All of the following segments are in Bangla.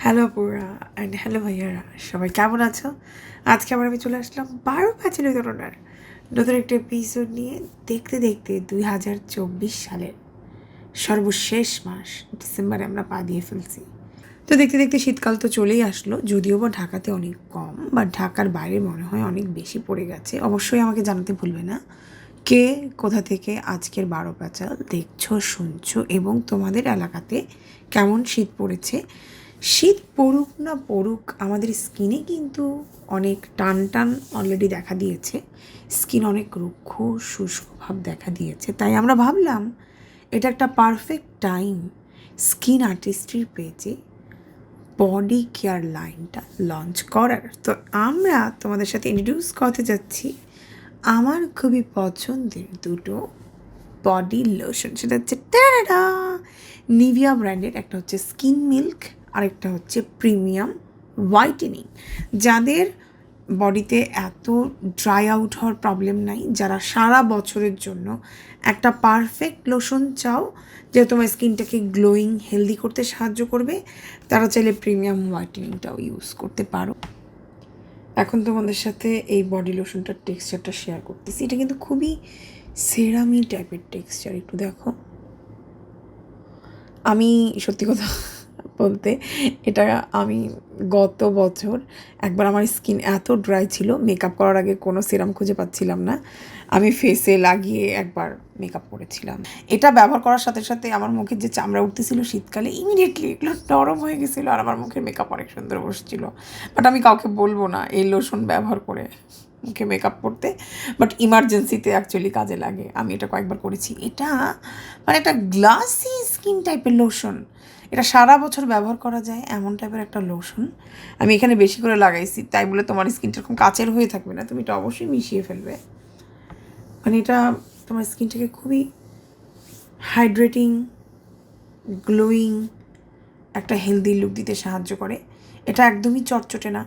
হ্যালো আপুরা অ্যান্ড হ্যালো ভাইয়ারা, সবাই কেমন আছো? আজকে আবার আমি চলে আসলাম 12 ধরনের নতুন একটা এপিসোড নিয়ে। দেখতে দেখতে 2024 সালের সর্বশেষ মাস ডিসেম্বরে আমরা পা দিয়ে ফেলছি। তো দেখতে দেখতে শীতকাল তো চলেই আসলো, যদিও বা ঢাকাতে অনেক কম, বা ঢাকার বাইরে মনে হয় অনেক বেশি পড়ে গেছে। অবশ্যই আমাকে জানাতে ভুলবে না কে কোথা থেকে আজকের 12 দেখছো, শুনছো, এবং তোমাদের এলাকাতে কেমন শীত পড়েছে। শীত পড়ুক না পড়ুক, আমাদের স্কিনে কিন্তু অনেক টান টান অলরেডি দেখা দিয়েছে। স্কিন অনেক রুক্ষ শুষ্ক ভাব দেখা দিয়েছে। তাই আমরা ভাবলাম এটা একটা পারফেক্ট টাইম স্কিন আর্টিস্ট্রির পেজে বডি কেয়ার লাইনটা লঞ্চ করার। তো আমরা তোমাদের সাথে ইন্ট্রোডিউস করতে যাচ্ছি আমার খুবই পছন্দের দুটো বডি লোশন। সেটা হচ্ছে টাডা নিভিয়া ব্র্যান্ডের, একটা হচ্ছে স্কিন মিল্ক, আরেকটা হচ্ছে প্রিমিয়াম হোয়াইটেনিং। যাদের বডিতে এত ড্রাই আউট হওয়ার প্রবলেম নাই, যারা সারা বছরের জন্য একটা পারফেক্ট লোশন চাও যে তোমার স্কিনটাকে গ্লোয়িং হেলদি করতে সাহায্য করবে, তারা চাইলে প্রিমিয়াম হোয়াইটেনিংটাও ইউজ করতে পারো। এখন তোমাদের সাথে এই বডি লোশনটার টেক্সচারটা শেয়ার করতেছি। এটা কিন্তু খুবই সেরামি টাইপের টেক্সচার, একটু দেখো। আমি সত্যি কথা বলতে, এটা আমি গত বছর একবার, আমার স্কিন এত ড্রাই ছিল, মেকআপ করার আগে কোনো সিরাম খুঁজে পাচ্ছিলাম না, আমি ফেসে লাগিয়ে একবার মেকআপ করেছিলাম। এটা ব্যবহার করার সাথে সাথে আমার মুখের যে চামড়া উঠতেছিল শীতকালে, ইমিডিয়েটলি এগুলো নরম হয়ে গেছিলো, আর আমার মুখের মেকআপ অনেক সুন্দর বসছিল। বাট আমি কাউকে বলবো না এই লোশন ব্যবহার করে মুখে মেকআপ করতে, বাট ইমার্জেন্সিতে অ্যাকচুয়ালি কাজে লাগে। আমি এটা কয়েকবার করেছি। এটা মানে একটা গ্লাসি স্কিন টাইপের লোশন, এটা সারা বছর ব্যবহার করা যায় এমন টাইপের একটা লোশন। আমি এখানে বেশি করে লাগাইছি, তাই বলে তোমার স্কিনটা এরকম কাচের হয়ে থাকবে না, তুমি এটা অবশ্যই মিশিয়ে ফেলবে। মানে এটা তোমার স্কিনটাকে খুবই হাইড্রেটিং, গ্লোয়িং, একটা হেলদি লুক দিতে সাহায্য করে। এটা একদমই চটচটে না,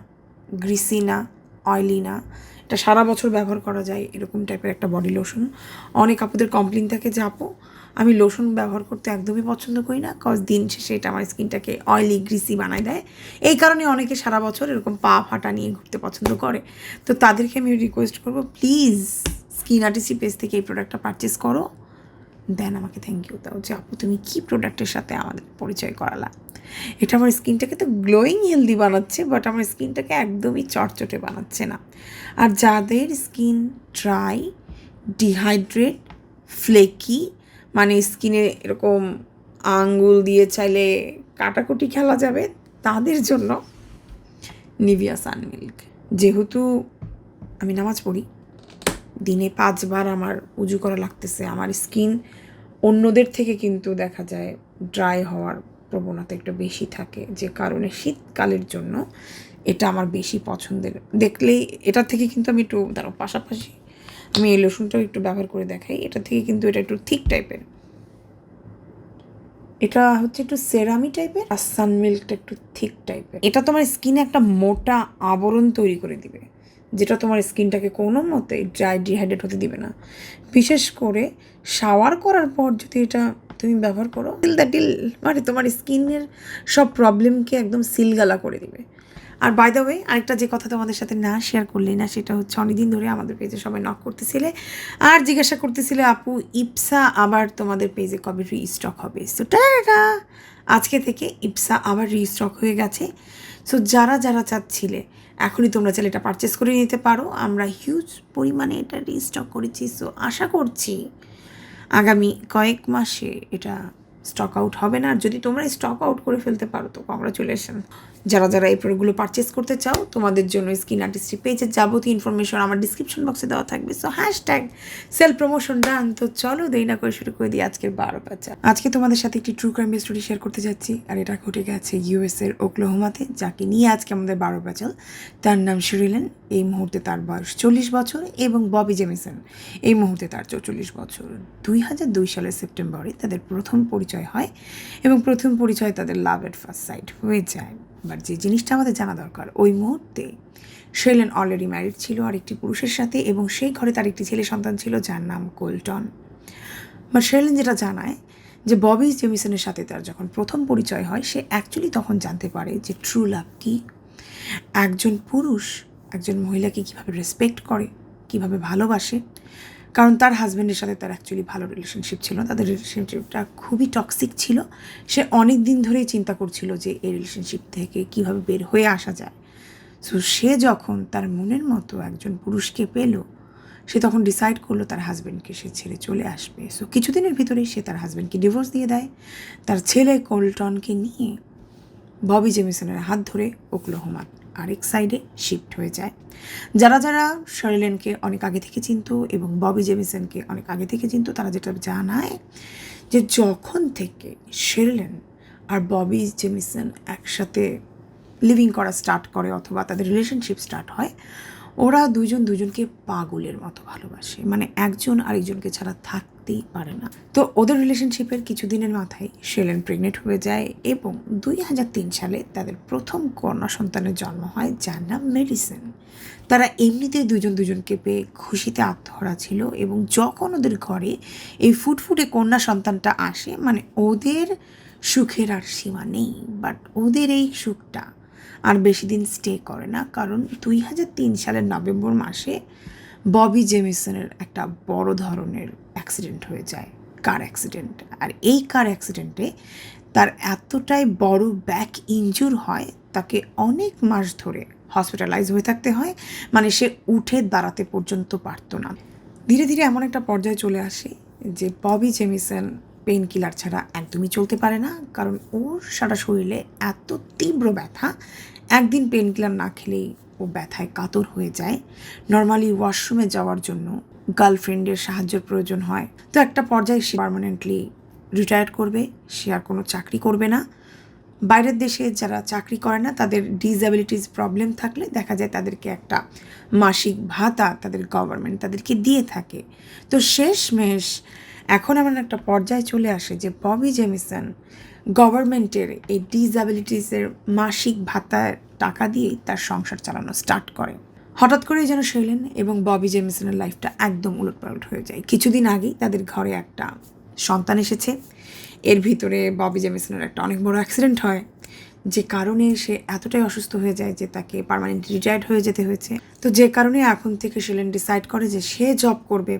গ্রিসি না, অয়েলি না, এটা সারা বছর ব্যবহার করা যায় এরকম টাইপের একটা বডি লোশন। অনেক আপুদের কমপ্লেন থাকে যে আপু আমি লোশন ব্যবহার করতে একদমই পছন্দ করি না, কজ দিন শেষে এটা আমার স্কিনটাকে অয়েলি গ্রিসি বানায় দেয়। এই কারণে অনেকে সারা বছর এরকম পা ফাটা নিয়ে ঘুরতে পছন্দ করে। তো তাদেরকে আমি রিকোয়েস্ট করবো, প্লিজ স্কিন আর্টিস্ট্রি পেজ থেকে এই প্রোডাক্টটা পারচেস করো, দেন আমাকে থ্যাংক ইউ দাও যে আপু তুমি কী প্রোডাক্টের সাথে আমাদের পরিচয় করালা। এটা আমার স্কিনটাকে তো গ্লোয়িং হেলদি বানাচ্ছে, বাট আমার স্কিনটাকে একদমই চটচটে বানাচ্ছে না। আর যাদের স্কিন ড্রাই, ডিহাইড্রেট, ফ্লেকি, মানে স্কিনে এরকম আঙ্গুল দিয়ে চাইলে কাটাকুটি খেলা যাবে, তাদের জন্য নিভিয়া সান মিল্ক। যেহেতু আমি নামাজ পড়ি, দিনে 5 বার আমার উজু করা লাগতেছে, আমার স্কিন অন্যদের থেকে কিন্তু দেখা যায় ড্রাই হওয়ার প্রবণতা একটু বেশি থাকে, যে কারণে শীতকালের জন্য এটা আমার বেশি পছন্দের। দেখলেই এটা থেকে কিন্তু আমি একটু তার পাশাপাশি আমি এই লোশনটাও একটু ব্যবহার করে দেখাই। এটা থেকে কিন্তু এটা একটু থিক টাইপের, এটা হচ্ছে একটু সেরামি টাইপের, আর সান মিল্কটা একটু থিক টাইপের। এটা তোমার স্কিনে একটা মোটা আবরণ তৈরি করে দিবে, যেটা তোমার স্কিনটাকে কোনো মতে ড্রাই ডিহাইড্রেট হতে দিবে না। বিশেষ করে শাওয়ার করার পর যদি এটা তুমি ব্যবহার করো, ডিল মানে তোমার স্কিনের সব প্রবলেমকে একদম সিলগালা করে দিবে। আর বাই দ্য ওয়ে, আরেকটা যে কথা তোমাদের সাথে না শেয়ার করলেই না, সেটা হচ্ছে অনেকদিন ধরে আমাদের পেজে সবাই নক করতেছিলে আর জিজ্ঞাসা করতেছিলে আপু ইপসা আবার তোমাদের পেজে কবে রিস্টক হবে। সো টাটা, আজকে থেকে ইপসা আবার রিস্টক হয়ে গেছে। সো যারা যারা চাচ্ছিলে এখনই তোমরা চাইলে এটা পারচেস করে নিতে পারো। আমরা হিউজ পরিমাণে এটা রিস্টক করেছি। সো আশা করছি আগামী কয়েক মাসে এটা স্টক আউট হবে না। আর যদি তোমরা স্টক আউট করে ফেলতে পারো তো কংগ্রাচুলেশন। যারা যারা এই প্রোডাক্টগুলো পারচেস করতে চাও, তোমাদের জন্য স্কিন আর্টিস্ট্রি পেজের যাবতীয় ইনফরমেশন আমার ডিসক্রিপশন বক্সে দেওয়া থাকবে। সো হ্যাশট্যাগ সেল প্রমোশন ডান। তো চলো দেরি না করে শুরু করে দিই আজকের 12 আজকে তোমাদের সাথে একটি ট্রু ক্রাইম স্টোরি শেয়ার করতে যাচ্ছি, আর এটা ঘটে গেছে ইউএসের ওকলাহোমাতে। যাকে নিয়ে আজকে আমাদের 12 তার নাম শিরিলেন। এই মুহূর্তে তার বয়স 40 বছর, এবং ববি জেমিসন এই মুহূর্তে তার 44 বছর। 2002 সালের সেপ্টেম্বরে তাদের প্রথম পরিচয় হয়, এবং প্রথম পরিচয় তাদের লাভ এট ফার্স্ট সাইট হয়ে যায়। বাট যে জিনিসটা আমাদের জানা দরকার, ওই মুহূর্তে শেলেন অলরেডি ম্যারিড ছিল আরেকটি পুরুষের সাথে, এবং সেই ঘরে তার একটি ছেলে সন্তান ছিল যার নাম কোলটন। বাট শেলেন যেটা জানায় যে ববি জেমিসনের সাথে তার যখন প্রথম পরিচয় হয়, সে অ্যাকচুয়ালি তখন জানতে পারে যে ট্রু লাভ কী, একজন পুরুষ একজন মহিলাকে কীভাবে রেসপেক্ট করে, কীভাবে ভালোবাসে। কারণ তার হাজব্যান্ডের সাথে তার অ্যাকচুয়ালি ভালো রিলেশনশিপ ছিল, তাদের রিলেশনশিপটা খুবই টক্সিক ছিল। সে অনেক দিন ধরেই চিন্তা করছিল যে এই রিলেশনশিপ থেকে কীভাবে বের হয়ে আসা যায়। সো সে যখন তার মনের মতো একজন পুরুষকে পেল, সে তখন ডিসাইড করলো তার হাজব্যান্ডকে সে ছেড়ে চলে আসবে। সো কিছুদিনের ভিতরেই সে তার হাজব্যান্ডকে ডিভোর্স দিয়ে দেয়, তার ছেলে কোলটনকে নিয়ে ববি জেমিসনের হাত ধরে ওকলাহোমার আরেক সাইডে শিফট হয়ে যায়। যারা যারা শার্লেনকে অনেক আগে থেকে চিনতো এবং ববি জেমিসনকে অনেক আগে থেকে চিনতো, তারা যেটা জানায় যে যখন থেকে শার্লেন আর ববি জেমিসন একসাথে লিভিং করা স্টার্ট করে অথবা তাদের রিলেশনশিপ স্টার্ট হয়, ওরা দুজন দুজনকে পাগলের মতো ভালোবাসে, মানে একজন আরেকজনকে ছাড়া থাকতেই পারে না। তো ওদের রিলেশনশিপের কিছুদিনের মাথায় শার্লেন প্রেগনেন্ট হয়ে যায় এবং 2003 সালে তাদের প্রথম কন্যা সন্তানের জন্ম হয়, যার নাম মেডিসন। তারা এমনিতেই দুজন দুজনকে পেয়ে খুশিতে আত্মহারা ছিল এবং যখন ওদের ঘরে এই ফুটফুটে কন্যা সন্তানটা আসে, মানে ওদের সুখের আর সীমা নেই। বাট ওদের এই সুখটা আর বেশি দিন স্টে করে না, কারণ 2003 সালের নভেম্বর মাসে ববি জেমিসনের একটা বড় ধরনের অ্যাক্সিডেন্ট হয়ে যায়, কার অ্যাক্সিডেন্ট। আর এই কার অ্যাক্সিডেন্টে তার এতটাই বড় ব্যাক ইনজুর হয়, তাকে অনেক মাস ধরে হসপিটালাইজ হয়ে থাকতে হয়, মানে সে উঠে দাঁড়াতে পর্যন্ত পারতো না। ধীরে ধীরে এমন একটা পর্যায়ে চলে আসে যে ববি জেমিসন পেইন কিলার ছাড়া একদমই চলতে পারে না, কারণ ওর সারা শরীরে এত তীব্র ব্যথা, একদিন পেইন কিলার না খেলেই ও ব্যথায় কাতর হয়ে যায়। নর্মালি ওয়াশরুমে যাওয়ার জন্য গার্লফ্রেন্ডের সাহায্যের প্রয়োজন হয়। তো একটা পর্যায়ে সে পার্মানেন্টলি রিটায়ার করবে, সে আর কোনো চাকরি করবে না। বাইরের দেশে যারা চাকরি করে না, তাদের ডিসএবিলিটিস প্রবলেম থাকলে দেখা যায় তাদেরকে একটা মাসিক ভাতা তাদের গভর্নমেন্ট তাদেরকে দিয়ে থাকে। তো শেষমেশ এখন এমন একটা পর্যায়ে চলে আসে যে ববি জেমিসন গভর্নমেন্টের এই ডিসএবিলিটিসের মাসিক ভাতার টাকা দিয়েই তার সংসার চালানো স্টার্ট করে। হঠাৎ করেই যেন শার্লেন এবং ববি জেমিসনের লাইফটা একদম উলটপালট হয়ে যায়। কিছুদিন আগেই তাদের ঘরে একটা সন্তান এসেছে, এর ভিতরে ববি জেমিসনের একটা অনেক বড় অ্যাক্সিডেন্ট হয়, যে কারণে সে এতটাই অসুস্থ হয়ে যায় যে তাকে পার্মানেন্টলি রিটায়ার্ড হয়ে যেতে হয়েছে। তো যে কারণে এখন থেকে শার্লেন ডিসাইড করে যে সে জব করবে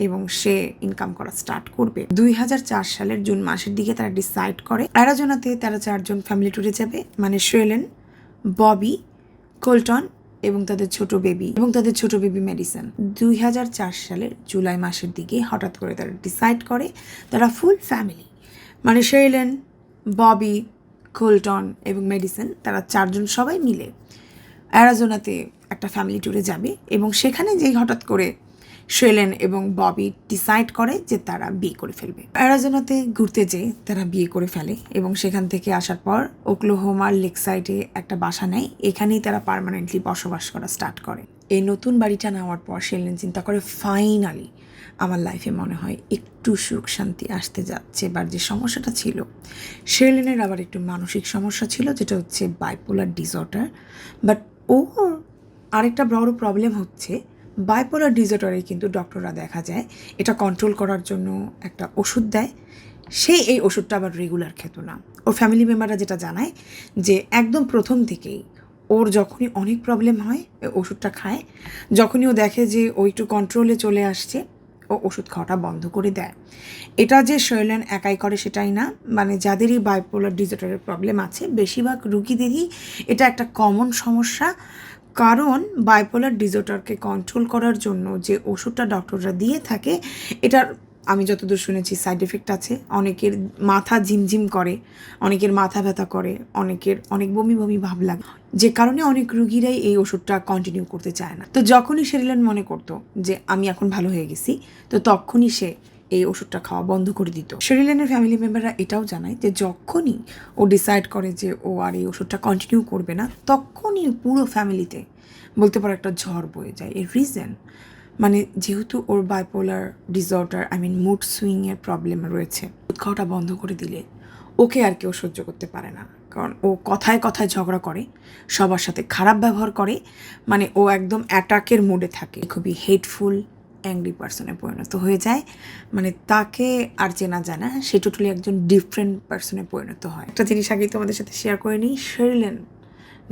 এবং সে ইনকাম করা স্টার্ট করবে। 2004 সালের জুন মাসের দিকে তারা ডিসাইড করে অ্যারিজোনাতে তারা 4 জন ফ্যামিলি ট্যুরে যাবে, মানে শার্লেন, ববি, কোলটন এবং তাদের ছোট বেবি মেডিসন। 2004 সালের জুলাই মাসের দিকে হঠাৎ করে তারা ডিসাইড করে তারা ফুল ফ্যামিলি, মানে শার্লেন, ববি, কোলটন এবং মেডিসন, তারা 4 জন সবাই মিলে অ্যারিজোনাতে একটা ফ্যামিলি ট্যুরে যাবে। এবং সেখানে যেই হঠাৎ করে শার্লেন এবং ববি ডিসাইড করে যে তারা বিয়ে করে ফেলবে। অ্যারিজোনাতে ঘুরতে যেয়ে তারা বিয়ে করে ফেলে এবং সেখান থেকে আসার পর ওকলাহোমার লেক সাইডে একটা বাসা নেয়, এখানেই তারা পার্মানেন্টলি বসবাস করা স্টার্ট করে। এই নতুন বাড়িটা নেওয়ার পর শার্লেন চিন্তা করে, ফাইনালি আমার লাইফে মনে হয় একটু সুখ শান্তি আসতে যাচ্ছে। এবার যে সমস্যাটা ছিল, শার্লেনের আবার একটু মানসিক সমস্যা ছিল, যেটা হচ্ছে বাইপোলার ডিসঅর্ডার। বাট ওর আরেকটা বড় প্রবলেম হচ্ছে, বাইপোলার ডিসঅর্ডারে কিন্তু ডক্টররা দেখা যায় এটা কন্ট্রোল করার জন্য একটা ওষুধ দেয়, সেই এই ওষুধটা আবার রেগুলার খেত না। ওর ফ্যামিলি মেম্বাররা যেটা জানায় যে একদম প্রথম থেকেই ওর যখনই অনেক প্রবলেম হয় ওষুধটা খায়, যখনই ও দেখে যে ও একটু কন্ট্রোলে চলে আসছে ও ওষুধ খাওয়াটা বন্ধ করে দেয়। এটা যে শার্লেন একাই করে সেটাই না, মানে যাদেরই বাইপোলার ডিসঅর্ডারের প্রবলেম আছে বেশিরভাগ রুগীদেরই এটা একটা কমন সমস্যা। কারণ বাইপোলার ডিসঅর্ডারকে কন্ট্রোল করার জন্য যে ওষুধটা ডক্টররা দিয়ে থাকে, এটার আমি যতদূর শুনেছি সাইড এফেক্ট আছে। অনেকের মাথা ঝিমঝিম করে, অনেকের মাথা ব্যথা করে, অনেকের অনেক বমি বমি ভাব লাগে, যে কারণে অনেক রুগীরাই এই ওষুধটা কন্টিনিউ করতে চায় না। তো যখনই শার্লেন মনে করতো যে আমি এখন ভালো হয়ে গেছি, তো তখনই সে এই ওষুধটা খাওয়া বন্ধ করে দিত। শার্লেনের ফ্যামিলি মেম্বাররা এটাও জানায় যে যখনই ও ডিসাইড করে যে ও আর এই ওষুধটা কন্টিনিউ করবে না, তখনই পুরো ফ্যামিলিতে বলতে পারো একটা ঝড় বয়ে যায়। এর রিজন মানে যেহেতু ওর বাইপোলার ডিসঅর্ডার মুড সুইংয়ের প্রবলেম রয়েছে, ওষুধ খাওয়াটা বন্ধ করে দিলে ওকে আর কেউ সহ্য করতে পারে না। কারণ ও কথায় কথায় ঝগড়া করে, সবার সাথে খারাপ ব্যবহার করে, মানে ও একদম অ্যাটাকের মোডে থাকে, খুবই হেটফুল, অ্যাংরি পার্সনে পরিণত হয়ে যায়, মানে তাকে আর চেনা যায় না, সে টোটালি একজন ডিফারেন্ট পার্সনে পরিণত হয়। একটা জিনিস আগেই তোমাদের সাথে শেয়ার করে নিই, শার্লিন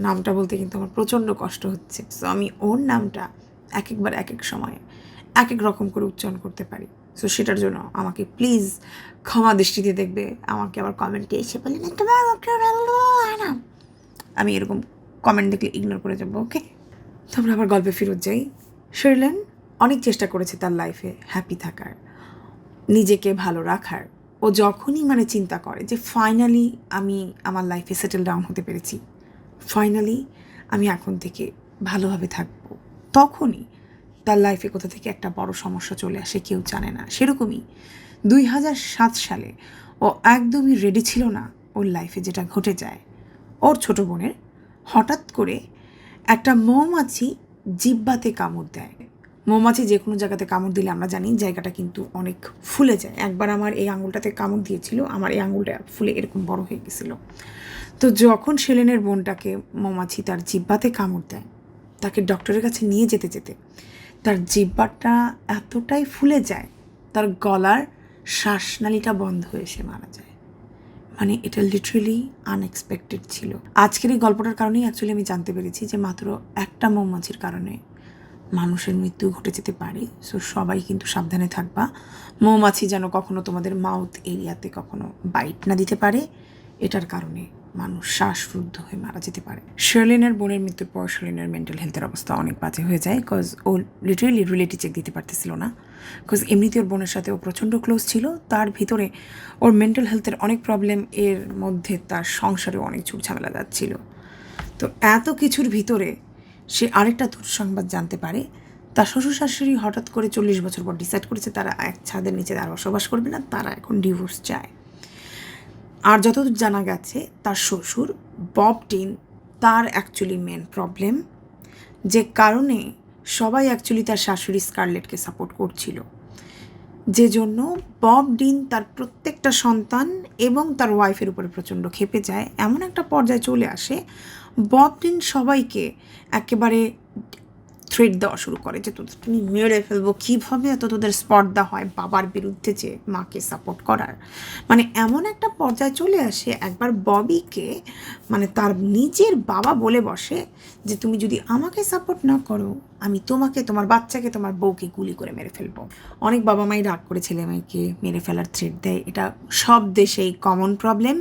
নামটা বলতে কিন্তু আমার প্রচণ্ড কষ্ট হচ্ছে। সো আমি ওর নামটা এক একবার এক এক সময় এক এক রকম করে উচ্চারণ করতে পারি। সো সেটার জন্য আমাকে প্লিজ ক্ষমা দৃষ্টিতে দেখবে। আমাকে আবার কমেন্টে এসে বলে না, আমি এরকম কমেন্ট দেখলে ইগনোর করে যাবো, ওকে? তো আমরা আবার গল্পে ফেরত যাই। শার্লিন অনেক চেষ্টা করেছে তার লাইফে হ্যাপি থাকার, নিজেকে ভালো রাখার। ও যখনই মানে চিন্তা করে যে ফাইনালি আমি আমার লাইফে সেটেল ডাউন হতে পেরেছি, ফাইনালি আমি এখন থেকে ভালোভাবে থাকবো, তখনই তার লাইফে কোথা থেকে একটা বড় সমস্যা চলে আসে, কেউ জানে না। সেরকমই 2007 সালে ও একদমই রেডি ছিল না ওর লাইফে যেটা ঘটে যায়। ওর ছোটো বোনের হঠাৎ করে একটা মৌমাছি জিহ্বাতে কামড় দেয়। মৌমাছি যে কোনো জায়গাতে কামড় দিলে আমরা জানি জায়গাটা কিন্তু অনেক ফুলে যায়। একবার আমার এই আঙুলটাতে কামড় দিয়েছিল, আমার এই আঙুলটা ফুলে এরকম বড় হয়ে গেছিলো। তো যখন সেলেনের বোনটাকে মৌমাছি তার জিহ্বাতে কামড় দেয়, তাকে ডক্টরের কাছে নিয়ে যেতে যেতে তার জিহ্বাটা এতটাই ফুলে যায়, তার গলার শ্বাসনালীটা বন্ধ হয়ে সে মারা যায়। মানে এটা লিটারেলি আনএক্সপেক্টেড ছিল। আজকের এই গল্পটার কারণেই অ্যাকচুয়ালি আমি জানতে পেরেছি যে মাত্র একটা মৌমাছির কারণে মানুষের মৃত্যু ঘটে যেতে পারে। সো সবাই কিন্তু সাবধানে থাকবা। মৌমাছি যেন কখনো তোমাদের মাউথ এরিয়াতে কখনো বাইট না দিতে পারে, এটার কারণে মানুষ শ্বাসরুদ্ধ হয়ে মারা যেতে পারে। শার্লিনের বোনের মৃত্যুর পর শার্লিনের মেন্টাল হেলথের অবস্থা অনেক বাজে হয়ে যায়, বিকজ ও লিটারেলি রিয়েলিটি চেক দিতে পারতেছিল না। বিকজ এমনিতে ওর বোনের সাথে ও প্রচণ্ড ক্লোজ ছিল, তার ভিতরে ওর মেন্টাল হেলথের অনেক প্রবলেম, এর মধ্যে তার সংসারেও অনেক ঝামেলা যাচ্ছিল। তো এত কিছুর ভিতরে সে আরেকটা দুঃসংবাদ জানতে পারে। তার শ্বশুর শাশুড়ি হঠাৎ করে 40 বছর পর ডিসাইড করেছে তারা এক ছাদের নিচে আর বসবাস করবে না, তারা এখন ডিভোর্স চায়। আর যতদূর জানা গেছে তার শ্বশুর বব ডিন, তার অ্যাকচুয়ালি মেন প্রবলেম, যে কারণে সবাই অ্যাকচুয়ালি তার শাশুড়ি স্কারলেটকে সাপোর্ট করছিল, যে জন্য বব ডিন তার প্রত্যেকটা সন্তান এবং তার ওয়াইফের উপরে প্রচণ্ড ক্ষেপে যায়। এমন একটা পর্যায়ে চলে আসে বব ডিন সবাইকে একেবারে থ্রেট দেওয়া শুরু করে যে তোদের তুমি মেরে ফেলবো, কীভাবে এত তোদের স্পর্ধা হয় বাবার বিরুদ্ধে যে মাকে সাপোর্ট করার। মানে এমন একটা পর্যায়ে চলে আসে, একবার ববিকে মানে তার নিজের বাবা বলে বসে যে তুমি যদি আমাকে সাপোর্ট না করো, আমি তোমাকে, তোমার বাচ্চাকে, তোমার বউকে গুলি করে মেরে ফেলবো। অনেক বাবা মাই রাগ করে ছেলে মেয়েকে মেরে ফেলার থ্রেট দেয়, এটা সব দেশেই common problem.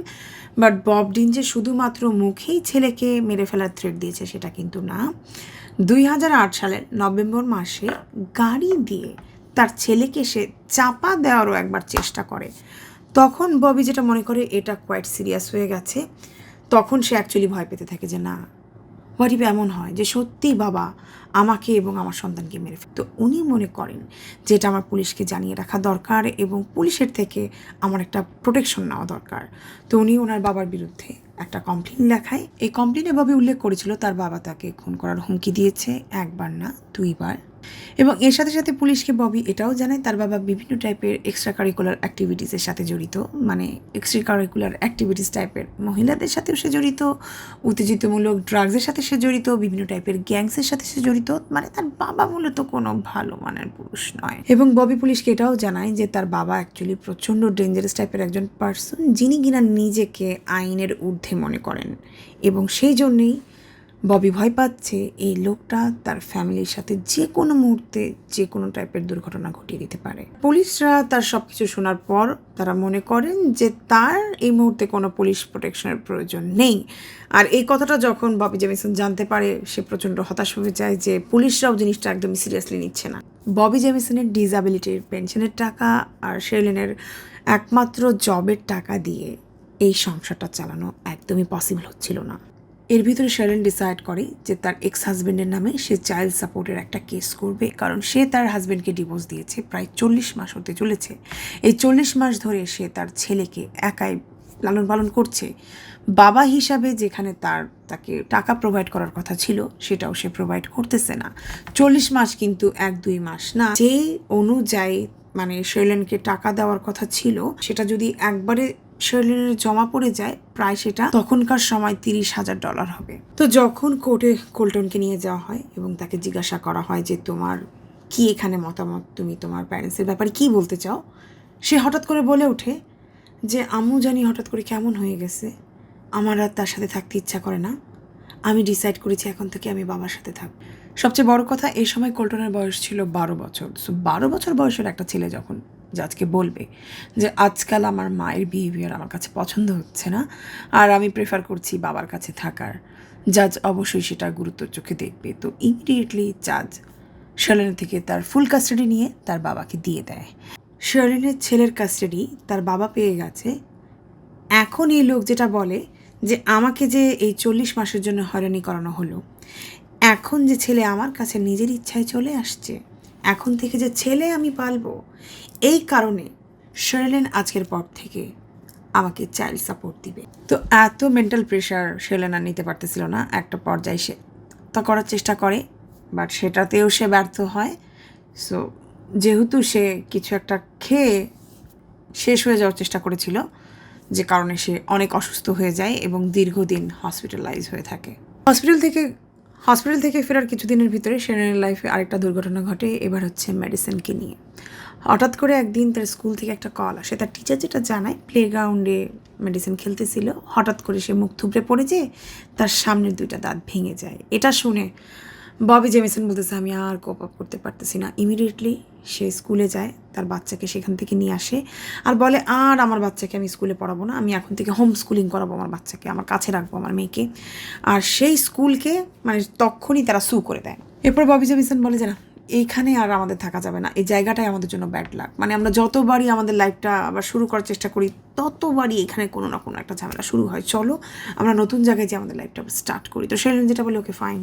But Bob dean যে শুধুমাত্র মুখেই ছেলেকে মেরে ফেলার থ্রেট দিয়েছে সেটা কিন্তু না। 2008 সালের নভেম্বর মাসে গাড়ি দিয়ে তার ছেলেকে সে চাপা দেওয়ারও একবার চেষ্টা করে। তখন ববি যেটা মনে করে এটা কোয়াইট সিরিয়াস হয়ে গেছে, তখন সে অ্যাকচুয়ালি ভয় পেতে থাকে যে না, হোয়াট ইফ এমন হয় যে সত্যিই বাবা আমাকে এবং আমার সন্তানকে মেরে ফেলে। তো উনি মনে করেন যে এটা আমার পুলিশকে জানিয়ে রাখা দরকার এবং পুলিশের থেকে আমার একটা প্রোটেকশন নেওয়া দরকার। তো উনি ওনার বাবার বিরুদ্ধে একটা কমপ্লেন লেখায়। এই কমপ্লেনে ববি উল্লেখ করেছিল তার বাবা তাকে খুন করার হুমকি দিয়েছে, একবার না 2 বার। এবং এর সাথে সাথে পুলিশকে ববি এটাও জানায় তার বাবা বিভিন্ন টাইপের এক্সট্রা কারিকুলার অ্যাক্টিভিটিসের সাথে জড়িত, মানে এক্সট্রা কারিকুলার অ্যাক্টিভিটিস টাইপের মহিলাদের সাথেও সে জড়িত, উত্তেজিতমূলক ড্রাগসের সাথে সে জড়িত, বিভিন্ন টাইপের গ্যাংসের সাথে সে জড়িত। মানে তার বাবা মূলত কোনো ভালো মানের পুরুষ নয়। এবং ববি পুলিশকে এটাও জানায় যে তার বাবা অ্যাকচুয়ালি প্রচণ্ড ডেঞ্জারাস টাইপের একজন পার্সন, যিনি কিনা নিজেকে আইনের ঊর্ধ্বে মনে করেন, এবং সেই জন্যেই ববি ভয় পাচ্ছে এই লোকটা তার ফ্যামিলির সাথে যে কোনো মুহূর্তে যে কোনো টাইপের দুর্ঘটনা ঘটিয়ে দিতে পারে। পুলিশরা তার সব কিছু শোনার পর তারা মনে করেন যে তার এই মুহূর্তে কোনো পুলিশ প্রোটেকশনের প্রয়োজন নেই। আর এই কথাটা যখন ববি জেমিসন জানতে পারে সে প্রচণ্ড হতাশ হয়ে যায় যে পুলিশরাও জিনিসটা একদমই সিরিয়াসলি নিচ্ছে না। ববি জেমিসনের ডিসএবিলিটির পেনশনের টাকা আর শার্লিনের একমাত্র জবের টাকা দিয়ে এই সংসারটা চালানো একদমই পসিবল হচ্ছিল না। এর ভিতরে শার্লিন ডিসাইড করে যে তার এক্স হাজব্যান্ডের নামে সে চাইল্ড সাপোর্টের একটা কেস করবে, কারণ সে তার হাজব্যান্ডকে ডিভোর্স দিয়েছে, প্রায় 40 মাস হতে চলেছে। এই 40 মাস ধরে সে তার ছেলেকে একাই লালন পালন করছে। বাবা হিসাবে যেখানে তাকে টাকা প্রোভাইড করার কথা ছিল সেটাও সে প্রোভাইড করতেছে না। 40 মাস কিন্তু 1-2 মাস না, যে অনুযায়ী মানে শার্লিনকে টাকা দেওয়ার কথা ছিল সেটা যদি একবারে শার্লিনের জমা পড়ে যায়, প্রায় সেটা তখনকার সময় $30,000 হবে। তো যখন কোর্টে কোল্টনকে নিয়ে যাওয়া হয় এবং তাকে জিজ্ঞাসা করা হয় যে তোমার কি এখানে মতামত, তুমি তোমার প্যারেন্টসের ব্যাপারে কী বলতে চাও? সে হঠাৎ করে বলে ওঠে যে আম্মু জানি হঠাৎ করে কেমন হয়ে গেছে, আমার আর তার সাথে থাকতে ইচ্ছা করে না, আমি ডিসাইড করেছি এখন থেকে আমি বাবার সাথে থাকব। সবচেয়ে বড় কথা, এই সময় কোল্টনের বয়স ছিল 12 বছর। সো 12 বছর বয়সের একটা ছেলে যখন জাজকে বলবে যে আজকাল আমার মায়ের বিহেভিয়ার আমার কাছে পছন্দ হচ্ছে না আর আমি প্রেফার করছি বাবার কাছে থাকার, জাজ অবশ্যই সেটা গুরুত্বর চোখে দেখবে। তো ইমিডিয়েটলি জাজ শার্লিনের থেকে তার ফুল কাস্টাডি নিয়ে তার বাবাকে দিয়ে দেয়। শার্লিনের ছেলের কাস্টাডি তার বাবা পেয়ে গেছে। এখন এই লোক যেটা বলে যে আমাকে যে এই 40 মাসের জন্য হয়রানি করানো হলো, এখন যে ছেলে আমার কাছে নিজের ইচ্ছায় চলে আসছে, এখন থেকে যে ছেলে আমি পালবো, এই কারণে শার্লিন আজকের পর থেকে আমাকে চাইল্ড সাপোর্ট দিবে। তো এত মেন্টাল প্রেশার শার্লিন আর নিতে পারতেছিল না। একটা পর্যায়ে সে তা করার চেষ্টা করে, বাট সেটাতেও সে ব্যর্থ হয়। সো যেহেতু সে কিছু একটা খেয়ে শেষ হয়ে যাওয়ার চেষ্টা করেছিল, যে কারণে সে অনেক অসুস্থ হয়ে যায় এবং দীর্ঘদিন হসপিটালাইজ হয়ে থাকে। হসপিটাল থেকে ফেরার কিছুদিনের ভিতরে শার্লিনের লাইফে আরেকটা দুর্ঘটনা ঘটে। এবার হচ্ছে মেডিসিনকে নিয়ে। হঠাৎ করে একদিন তার স্কুল থেকে একটা কল আসে। তার টিচার যেটা জানায়, প্লেগ্রাউন্ডে মেডিসিন খেলতেছিল, হঠাৎ করে সে মুখ থুবড়ে পড়ে যেয়ে তার সামনের 2টা দাঁত ভেঙে যায়। এটা শুনে ববি জেমিসন বলতেছে আমি আর কোপ আপ করতে পারতেছি না। ইমিডিয়েটলি সে স্কুলে যায়, তার বাচ্চাকে সেখান থেকে নিয়ে আসে আর বলে আর আমার বাচ্চাকে আমি স্কুলে পড়াবো না, আমি এখন থেকে হোম স্কুলিং করাবো আমার বাচ্চাকে, আমার কাছে রাখবো আমার মেয়েকে। আর সেই স্কুলকে মানে তখনই তারা সু করে দেয়। এরপর ববি জেমিসন বলে যে না, এইখানে আর আমাদের থাকা যাবে না, এই জায়গাটাই আমাদের জন্য ব্যাড লাক। মানে আমরা যতবারই আমাদের লাইফটা আবার শুরু করার চেষ্টা করি, ততবারই এখানে কোনো না কোনো একটা ঝামেলা শুরু হয়। চলো আমরা নতুন জায়গায় যে আমাদের লাইফটা স্টার্ট করি। তো শার্লিন যেটা বলে ওকে ফাইন,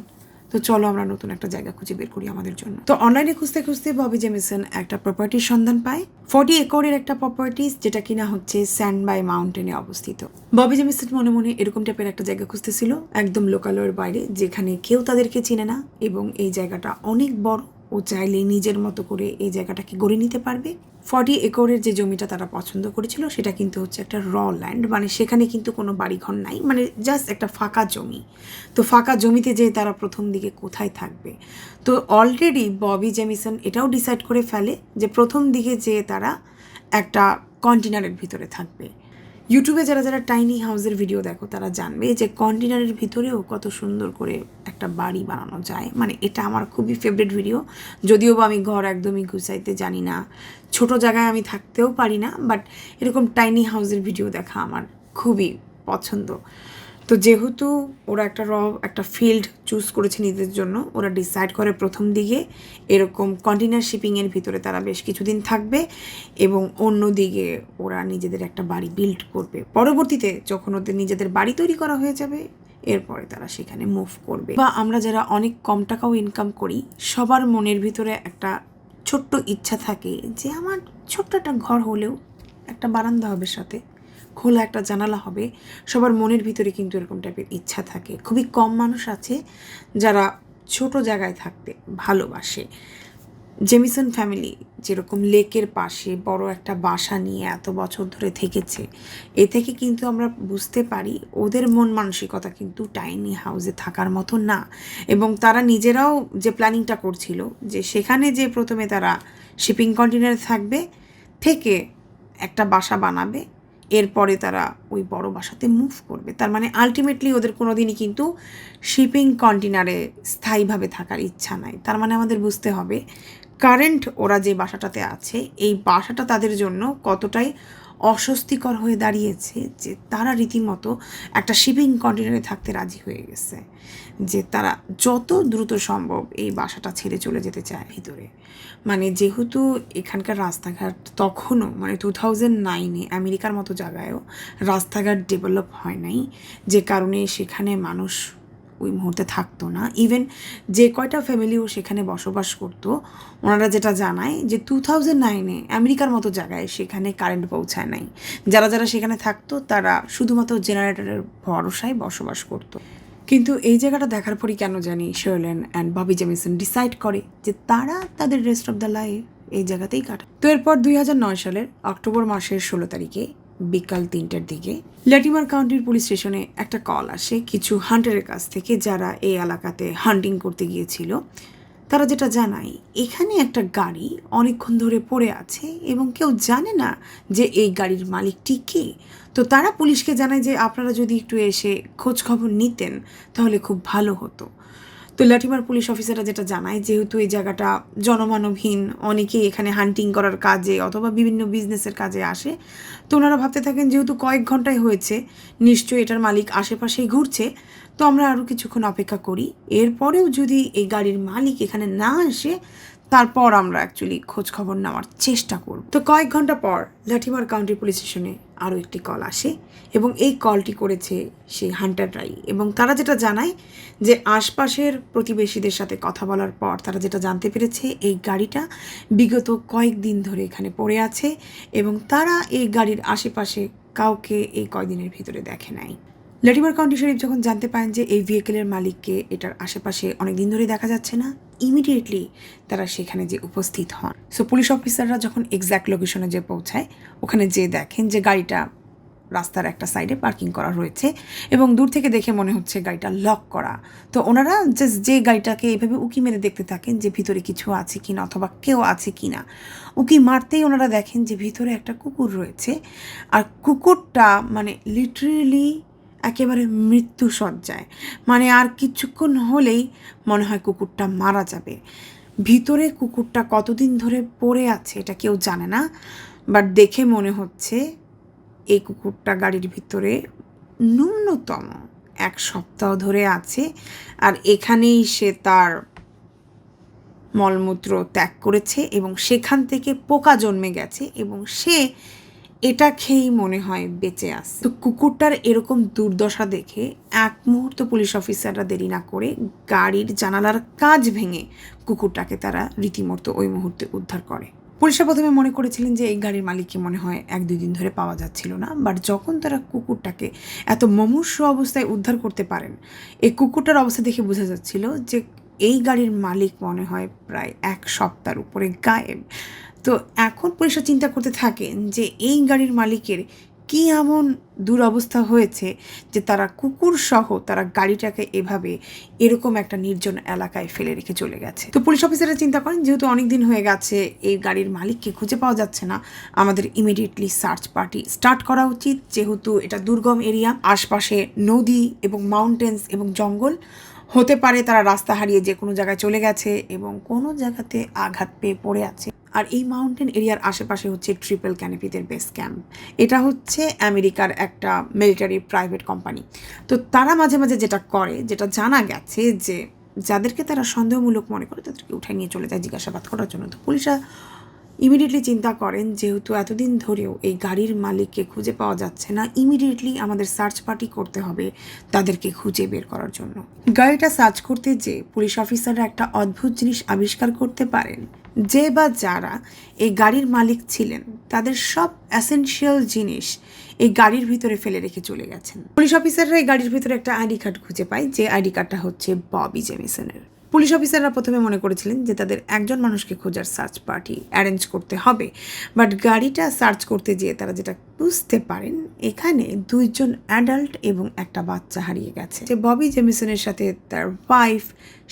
তো চলো আমরা নতুন একটা জায়গা খুঁজে বের করি আমাদের জন্য। তো অনলাইনে খুঁজতে খুঁজতে ববি জেমিসন একটা প্রপার্টির সন্ধান পায়, 40 একরের একটা প্রপার্টিস, যেটা কিনা হচ্ছে স্যান্ড বাই মাউন্টেনে অবস্থিত। ববি জেমিসন মনে মনে এরকম টাইপের একটা জায়গা খুঁজতেছিল, একদম লোকালয়ের বাইরে, যেখানে কেউ তাদেরকে চিনে না এবং এই জায়গাটা অনেক বড়, ও চাইলে নিজের মতো করে এই জায়গাটাকে গড়ে নিতে পারবে। 40 একরের যে জমিটা তারা পছন্দ করেছিল সেটা কিন্তু হচ্ছে একটা র ল্যান্ড, মানে সেখানে কিন্তু কোনো বাড়িঘর নাই, মানে জাস্ট একটা ফাঁকা জমি। তো ফাঁকা জমিতে যে তারা প্রথম দিকে কোথায় থাকবে, তো অলরেডি ববি জেমিসন এটাও ডিসাইড করে ফেলে যে প্রথম দিকে যে তারা একটা কন্টেনারের ভিতরে থাকবে। ইউটিউবে যারা যারা টাইনি হাউসের ভিডিও দেখো তারা জানবে যে কন্টেনারের ভিতরেও কত সুন্দর করে একটা বাড়ি বানানো যায়। মানে এটা আমার খুবই ফেভারিট ভিডিও, যদিও বা আমি ঘর একদমই গুছাইতে জানি না, ছোট জায়গায় আমি থাকতেও পারি না, বাট এরকম টাইনি হাউসের ভিডিও দেখা আমার খুবই পছন্দ। তো যেহেতু ওরা একটা ফিল্ড চুজ করেছে নিজেদের জন্য, ওরা ডিসাইড করে প্রথম দিকে এরকম কন্টেনার শিপিংয়ের ভিতরে তারা বেশ কিছুদিন থাকবে এবং অন্যদিকে ওরা নিজেদের একটা বাড়ি বিল্ড করবে। পরবর্তীতে যখন ওদের নিজেদের বাড়ি তৈরি করা হয়ে যাবে, এরপরে তারা সেখানে মুভ করবে। বা আমরা যারা অনেক কম টাকাও ইনকাম করি, সবার মনের ভিতরে একটা ছোট্ট ইচ্ছা থাকে যে আমার ছোট্ট একটা ঘর হলেও একটা বারান্দা হবে, সাথে খোলা একটা জানালা হবে। সবার মনের ভিতরে কিন্তু এরকম টাইপের ইচ্ছা থাকে। খুবই কম মানুষ আছে যারা ছোট জায়গায় থাকতে ভালোবাসে। জেমিসন ফ্যামিলি যেরকম লেকের পাশে বড় একটা বাসা নিয়ে এত বছর ধরে থেকেছে, এ থেকে কিন্তু আমরা বুঝতে পারি ওদের মন মানসিকতা কিন্তু টাইনি হাউসে থাকার মতো না। এবং তারা নিজেরাও যে প্ল্যানিংটা করছিল যে সেখানে যে প্রথমে তারা শিপিং কন্টেনারে থাকবে, থেকে একটা বাসা বানাবে, এরপরে তারা ওই বড় বাসাতে মুভ করবে। তার মানে আলটিমেটলি ওদের কোনো দিনই কিন্তু শিপিং কন্টেনারে স্থায়ীভাবে থাকার ইচ্ছা নাই। তার মানে আমাদের বুঝতে হবে কারেন্ট ওরা যে বাসাটাতে আছে, এই বাসাটা তাদের জন্য কতটাই অস্বস্তিকর হয়ে দাঁড়িয়েছে যে তারা রীতিমতো একটা শিপিং কন্টেনারে থাকতে রাজি হয়ে গেছে, যে তারা যত দ্রুত সম্ভব এই বাসাটা ছেড়ে চলে যেতে চায় ভিতরে। মানে যেহেতু এখানকার রাস্তাঘাট তখনও মানে 2009-এ আমেরিকার মতো জায়গায়ও রাস্তাঘাট ডেভেলপ হয় নাই, যে কারণে সেখানে মানুষ ওই মুহূর্তে থাকতো না। ইভেন যে কয়টা ফ্যামিলিও সেখানে বসবাস করতো, ওনারা যেটা জানায় যে 2009-এ আমেরিকার মতো জায়গায় সেখানে কারেন্ট পৌঁছায় নাই। যারা যারা সেখানে থাকতো তারা শুধুমাত্র জেনারেটরের ভরসায় বসবাস করতো। কিন্তু এই জায়গাটা দেখার পরই কেন জানি Sharlin and Bobby Jamieson decide করে যে তারা তাদের রেস্ট অফ দ্য লাইফ এই জায়গাতেই কাটায়। তো এরপর 2009 সালের অক্টোবর মাসের 16 তারিখে বিকাল 3টার দিকে ল্যাটিমার কাউন্টির পুলিশ স্টেশনে একটা কল আসে কিছু হান্টারের কাছ থেকে, যারা এই এলাকাতে হান্টিং করতে গিয়েছিল। তারা যেটা জানায় এখানে একটা গাড়ি অনেকক্ষণ ধরে পড়ে আছে এবং কেউ জানে না যে এই গাড়ির মালিকটি কে। তো তারা পুলিশকে জানায় যে আপনারা যদি একটু এসে খোঁজ খবর নিতেন তাহলে খুব ভালো হতো। তো লাঠিমার পুলিশ অফিসাররা যেটা জানায়, যেহেতু এই জায়গাটা জনমানবহীন, অনেকেই এখানে হান্টিং করার কাজে অথবা বিভিন্ন বিজনেসের কাজে আসে, তো ওনারা ভাবতে থাকেন যেহেতু কয়েক ঘন্টায় হয়েছে, নিশ্চয়ই এটার মালিক আশেপাশেই ঘুরছে, তো আমরা আরও কিছুক্ষণ অপেক্ষা করি, এরপরেও যদি এই গাড়ির মালিক এখানে না আসে তারপর আমরা অ্যাকচুয়ালি খোঁজ খবর নেওয়ার চেষ্টা করব। তো কয়েক ঘন্টা পর লাঠিমার কাউন্টি পুলিশ স্টেশনে আরও একটি কল আসে এবং এই কলটি করেছে সেই হান্টাররাই, এবং তারা যেটা জানায় যে আশপাশের প্রতিবেশীদের সাথে কথা বলার পর তারা যেটা জানতে পেরেছে এই গাড়িটা বিগত কয়েকদিন ধরে এখানে পড়ে আছে এবং তারা এই গাড়ির আশেপাশে কাউকে এই কয়েকদিনের ভিতরে দেখে নাই। লাঠিমার কাউন্টি শরীফ যখন জানতে পারেন যে এই ভেহিকেলের মালিককে এটার আশেপাশে অনেক দিন ধরে দেখা যাচ্ছে না, ইমিডিয়েটলি তারা সেখানে যে উপস্থিত হন। সো পুলিশ অফিসাররা যখন এক্স্যাক্ট লোকেশনে যে পৌঁছায়, ওখানে যে দেখেন যে গাড়িটা রাস্তার একটা সাইডে পার্কিং করা রয়েছে এবং দূর থেকে দেখে মনে হচ্ছে গাড়িটা লক করা। তো ওনারা জাস্ট যে গাড়িটাকে এভাবে উকি মেরে দেখতে থাকেন যে ভিতরে কিছু আছে কিনা অথবা কেউ আছে কিনা। উকি মারতেই ওনারা দেখেন যে ভিতরে একটা কুকুর রয়েছে, আর কুকুরটা মানে লিটারেলি একেবারে মৃত্যুসজ্জায়, মানে আর কিছুক্ষণ হলেই মনে হয় কুকুরটা মারা যাবে। ভিতরে কুকুরটা কতদিন ধরে পড়ে আছে এটা কেউ জানে না, বাট দেখে মনে হচ্ছে এই কুকুরটা গাড়ির ভিতরে ন্যূনতম 1 সপ্তাহ ধরে আছে, আর এখানেই সে তার মলমূত্র ত্যাগ করেছে এবং সেখান থেকে পোকা জন্মে গেছে এবং সে এটা খেয়েই মনে হয় বেঁচে আসে। তো কুকুরটার এরকম দুর্দশা দেখে এক মুহূর্ত পুলিশ অফিসাররা দেরি না করে গাড়ির জানালার কাঁচ ভেঙে কুকুরটাকে তারা রীতিমতো ওই মুহূর্তে উদ্ধার করে। পুলিশরা প্রথমে মনে করেছিলেন যে এই গাড়ির মালিককে মনে হয় 1-2 দিন ধরে পাওয়া যাচ্ছিল না, বাট যখন তারা কুকুরটাকে এত মুমূর্ষু অবস্থায় উদ্ধার করতে পারেন, এই কুকুরটার অবস্থা দেখে বোঝা যাচ্ছিল যে এই গাড়ির মালিক মনে হয় প্রায় 1 সপ্তাহের উপরে গায়েব। তো এখন পুলিশরা চিন্তা করতে থাকেন যে এই গাড়ির মালিকের কী এমন দুরবস্থা হয়েছে যে তারা কুকুর সহ তারা গাড়িটাকে এভাবে এরকম একটা নির্জন এলাকায় ফেলে রেখে চলে গেছে। তো পুলিশ অফিসাররা চিন্তা করেন যেহেতু অনেক দিন হয়ে গেছে এই গাড়ির মালিককে খুঁজে পাওয়া যাচ্ছে না, আমাদের ইমিডিয়েটলি সার্চ পার্টি স্টার্ট করা উচিত, যেহেতু এটা দুর্গম এরিয়া, আশপাশে নদী এবং মাউন্টেন্স এবং জঙ্গল, হতে পারে তারা রাস্তা হারিয়ে যে কোনো জায়গায় চলে গেছে এবং কোনো জায়গাতে আঘাত পেয়ে পড়ে আছে। আর এই মাউন্টেন এরিয়ার আশেপাশে হচ্ছে ট্রিপল ক্যানোপিদের বেস ক্যাম্প। এটা হচ্ছে আমেরিকার একটা মিলিটারি প্রাইভেট কোম্পানি। তো তারা মাঝে মাঝে যেটা করে, যেটা জানা গেছে, যে যাদেরকে তারা সন্দেহমূলক মনে করে তাদেরকে উঠায় নিয়ে চলে যায় জিজ্ঞাসাবাদ করার জন্য। তো পুলিশরা ইমিডিয়েটলি চিন্তা করেন যেহেতু এতদিন ধরেও এই গাড়ির মালিককে খুঁজে পাওয়া যাচ্ছে না, ইমিডিয়েটলি আমাদের সার্চ পার্টি করতে হবে তাদেরকে খুঁজে বের করার জন্য। গাড়িটা সার্চ করতে যে পুলিশ অফিসাররা একটা অদ্ভুত জিনিস আবিষ্কার করতে পারেন, যে বা যারা এই গাড়ির মালিক ছিলেন তাদের সব এসেনশিয়াল জিনিস এই গাড়ির ভিতরে ফেলে রেখে চলে গেছেন। পুলিশ অফিসাররা এই গাড়ির ভিতরে একটা আইডি কার্ড খুঁজে পায়, যে আইডি কার্ডটা হচ্ছে ববি জেমিসনের। পুলিশ অফিসাররা প্রথমে মনে করেছিলেন যে তাদের একজন মানুষকে খোঁজার সার্চ পার্টি অ্যারেঞ্জ করতে হবে, বাট গাড়িটা সার্চ করতে যেয়ে তারা যেটা বুঝতে পারেন এখানে 2 জন অ্যাডাল্ট এবং একটা বাচ্চা হারিয়ে গেছে। যে ববি জেমিসনের সাথে তার ওয়াইফ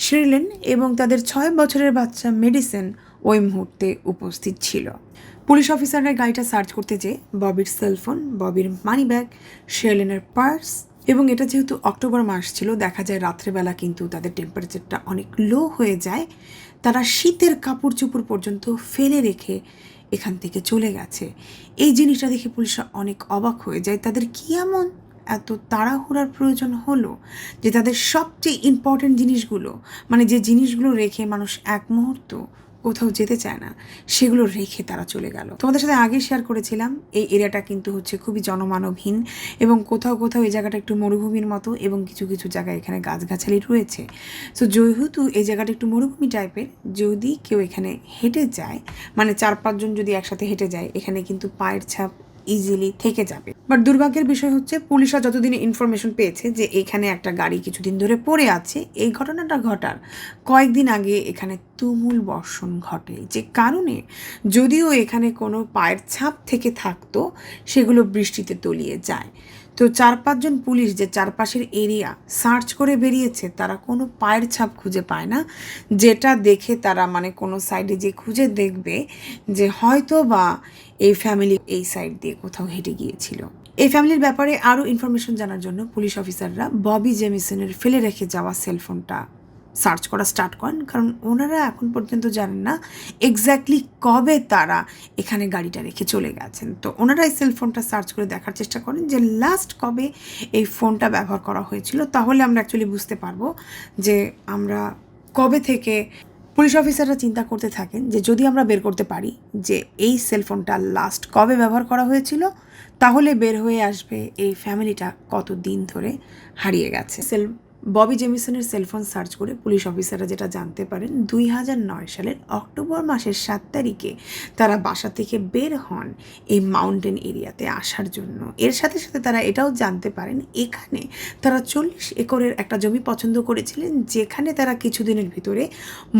শিরলিন এবং তাদের 6 বছরের বাচ্চা মেডিসন ওই মুহূর্তে উপস্থিত ছিল। পুলিশ অফিসাররা গাড়িটা সার্চ করতে যেয়ে ববির সেলফোন, ববির মানি ব্যাগ, শিরলিনের পার্স, এবং এটা যেহেতু অক্টোবর মাস ছিল, দেখা যায় রাত্রেবেলা কিন্তু তাদের টেম্পারেচারটা অনেক লো হয়ে যায়, তারা শীতের কাপড় চোপড় পর্যন্ত ফেলে রেখে এখান থেকে চলে গেছে। এই জিনিসটা দেখে পুলিশরা অনেক অবাক হয়ে যায়, তাদের কি এমন এত তাড়াহুড়ার প্রয়োজন হলো যে তাদের সবচেয়ে ইম্পর্টেন্ট জিনিসগুলো, মানে যে জিনিসগুলো রেখে মানুষ এক মুহূর্ত কোথাও যেতে চায় না, সেগুলো রেখে তারা চলে গেল। তোমাদের সাথে আগে শেয়ার করেছিলাম এই এরিয়াটা কিন্তু হচ্ছে খুবই জনমানবহীন এবং কোথাও কোথাও এই জায়গাটা একটু মরুভূমির মতো এবং কিছু কিছু জায়গায় এখানে গাছগাছালি রয়েছে। সো যেহেতু এই জায়গাটা একটু মরুভূমি টাইপের, যদি কেউ এখানে হেঁটে যায়, মানে 4-5 জন যদি একসাথে হেঁটে যায়, এখানে কিন্তু পায়ের ছাপ ইজিলি থেকে যাবে। বাট দুর্ভাগ্যের বিষয় হচ্ছে পুলিশরা যতদিনে ইনফরমেশন পেয়েছে যে এখানে একটা গাড়ি কিছুদিন ধরে পড়ে আছে, এই ঘটনাটা ঘটার কয়েকদিন আগে এখানে তুমুল বর্ষণ ঘটে, যে কারণে যদিও এখানে কোনো পায়ের ছাপ থেকে থাকতো সেগুলো বৃষ্টিতে তলিয়ে যায়। তো 4-5 জন পুলিশ যে চারপাশের এরিয়া সার্চ করে বেরিয়েছে, তারা কোনো পায়ের ছাপ খুঁজে পায় না, যেটা দেখে তারা মানে কোনো সাইডে যে খুঁজে দেখবে যে হয়তো বা এই ফ্যামিলি এই সাইড দিয়ে কোথাও হেঁটে গিয়েছিল। এই ফ্যামিলির ব্যাপারে আরও ইনফরমেশন জানার জন্য পুলিশ অফিসাররা ববি জেমিসনের ফেলে রেখে যাওয়া সেলফোনটা সার্চ করা স্টার্ট করেন, কারণ ওনারা এখন পর্যন্ত জানেন না এক্স্যাক্টলি কবে তারা এখানে গাড়িটা রেখে চলে গেছেন। তো ওনারা এই সেলফোনটা সার্চ করে দেখার চেষ্টা করেন যে লাস্ট কবে এই ফোনটা ব্যবহার করা হয়েছিল, তাহলে আমরা অ্যাকচুয়ালি বুঝতে পারবো যে আমরা কবে থেকে। পুলিশ অফিসাররা চিন্তা করতে থাকেন যে যদি আমরা বের করতে পারি যে এই সেলফোনটা লাস্ট কবে ব্যবহার করা হয়েছিল, তাহলে বের হয়ে আসবে এই ফ্যামিলিটা কত দিন ধরে হারিয়ে গেছে। ববি জেমিসনের সেলফোন সার্চ করে পুলিশ অফিসাররা যেটা জানতে পারেন, 2009 সালের অক্টোবর মাসের 7 তারিখে তারা বাসা থেকে বের হন এই মাউন্টেন এরিয়াতে আসার জন্য। এর সাথে সাথে তারা এটাও জানতে পারেন এখানে তারা 40 একরের একটা জমি পছন্দ করেছিলেন, যেখানে তারা কিছুদিনের ভিতরে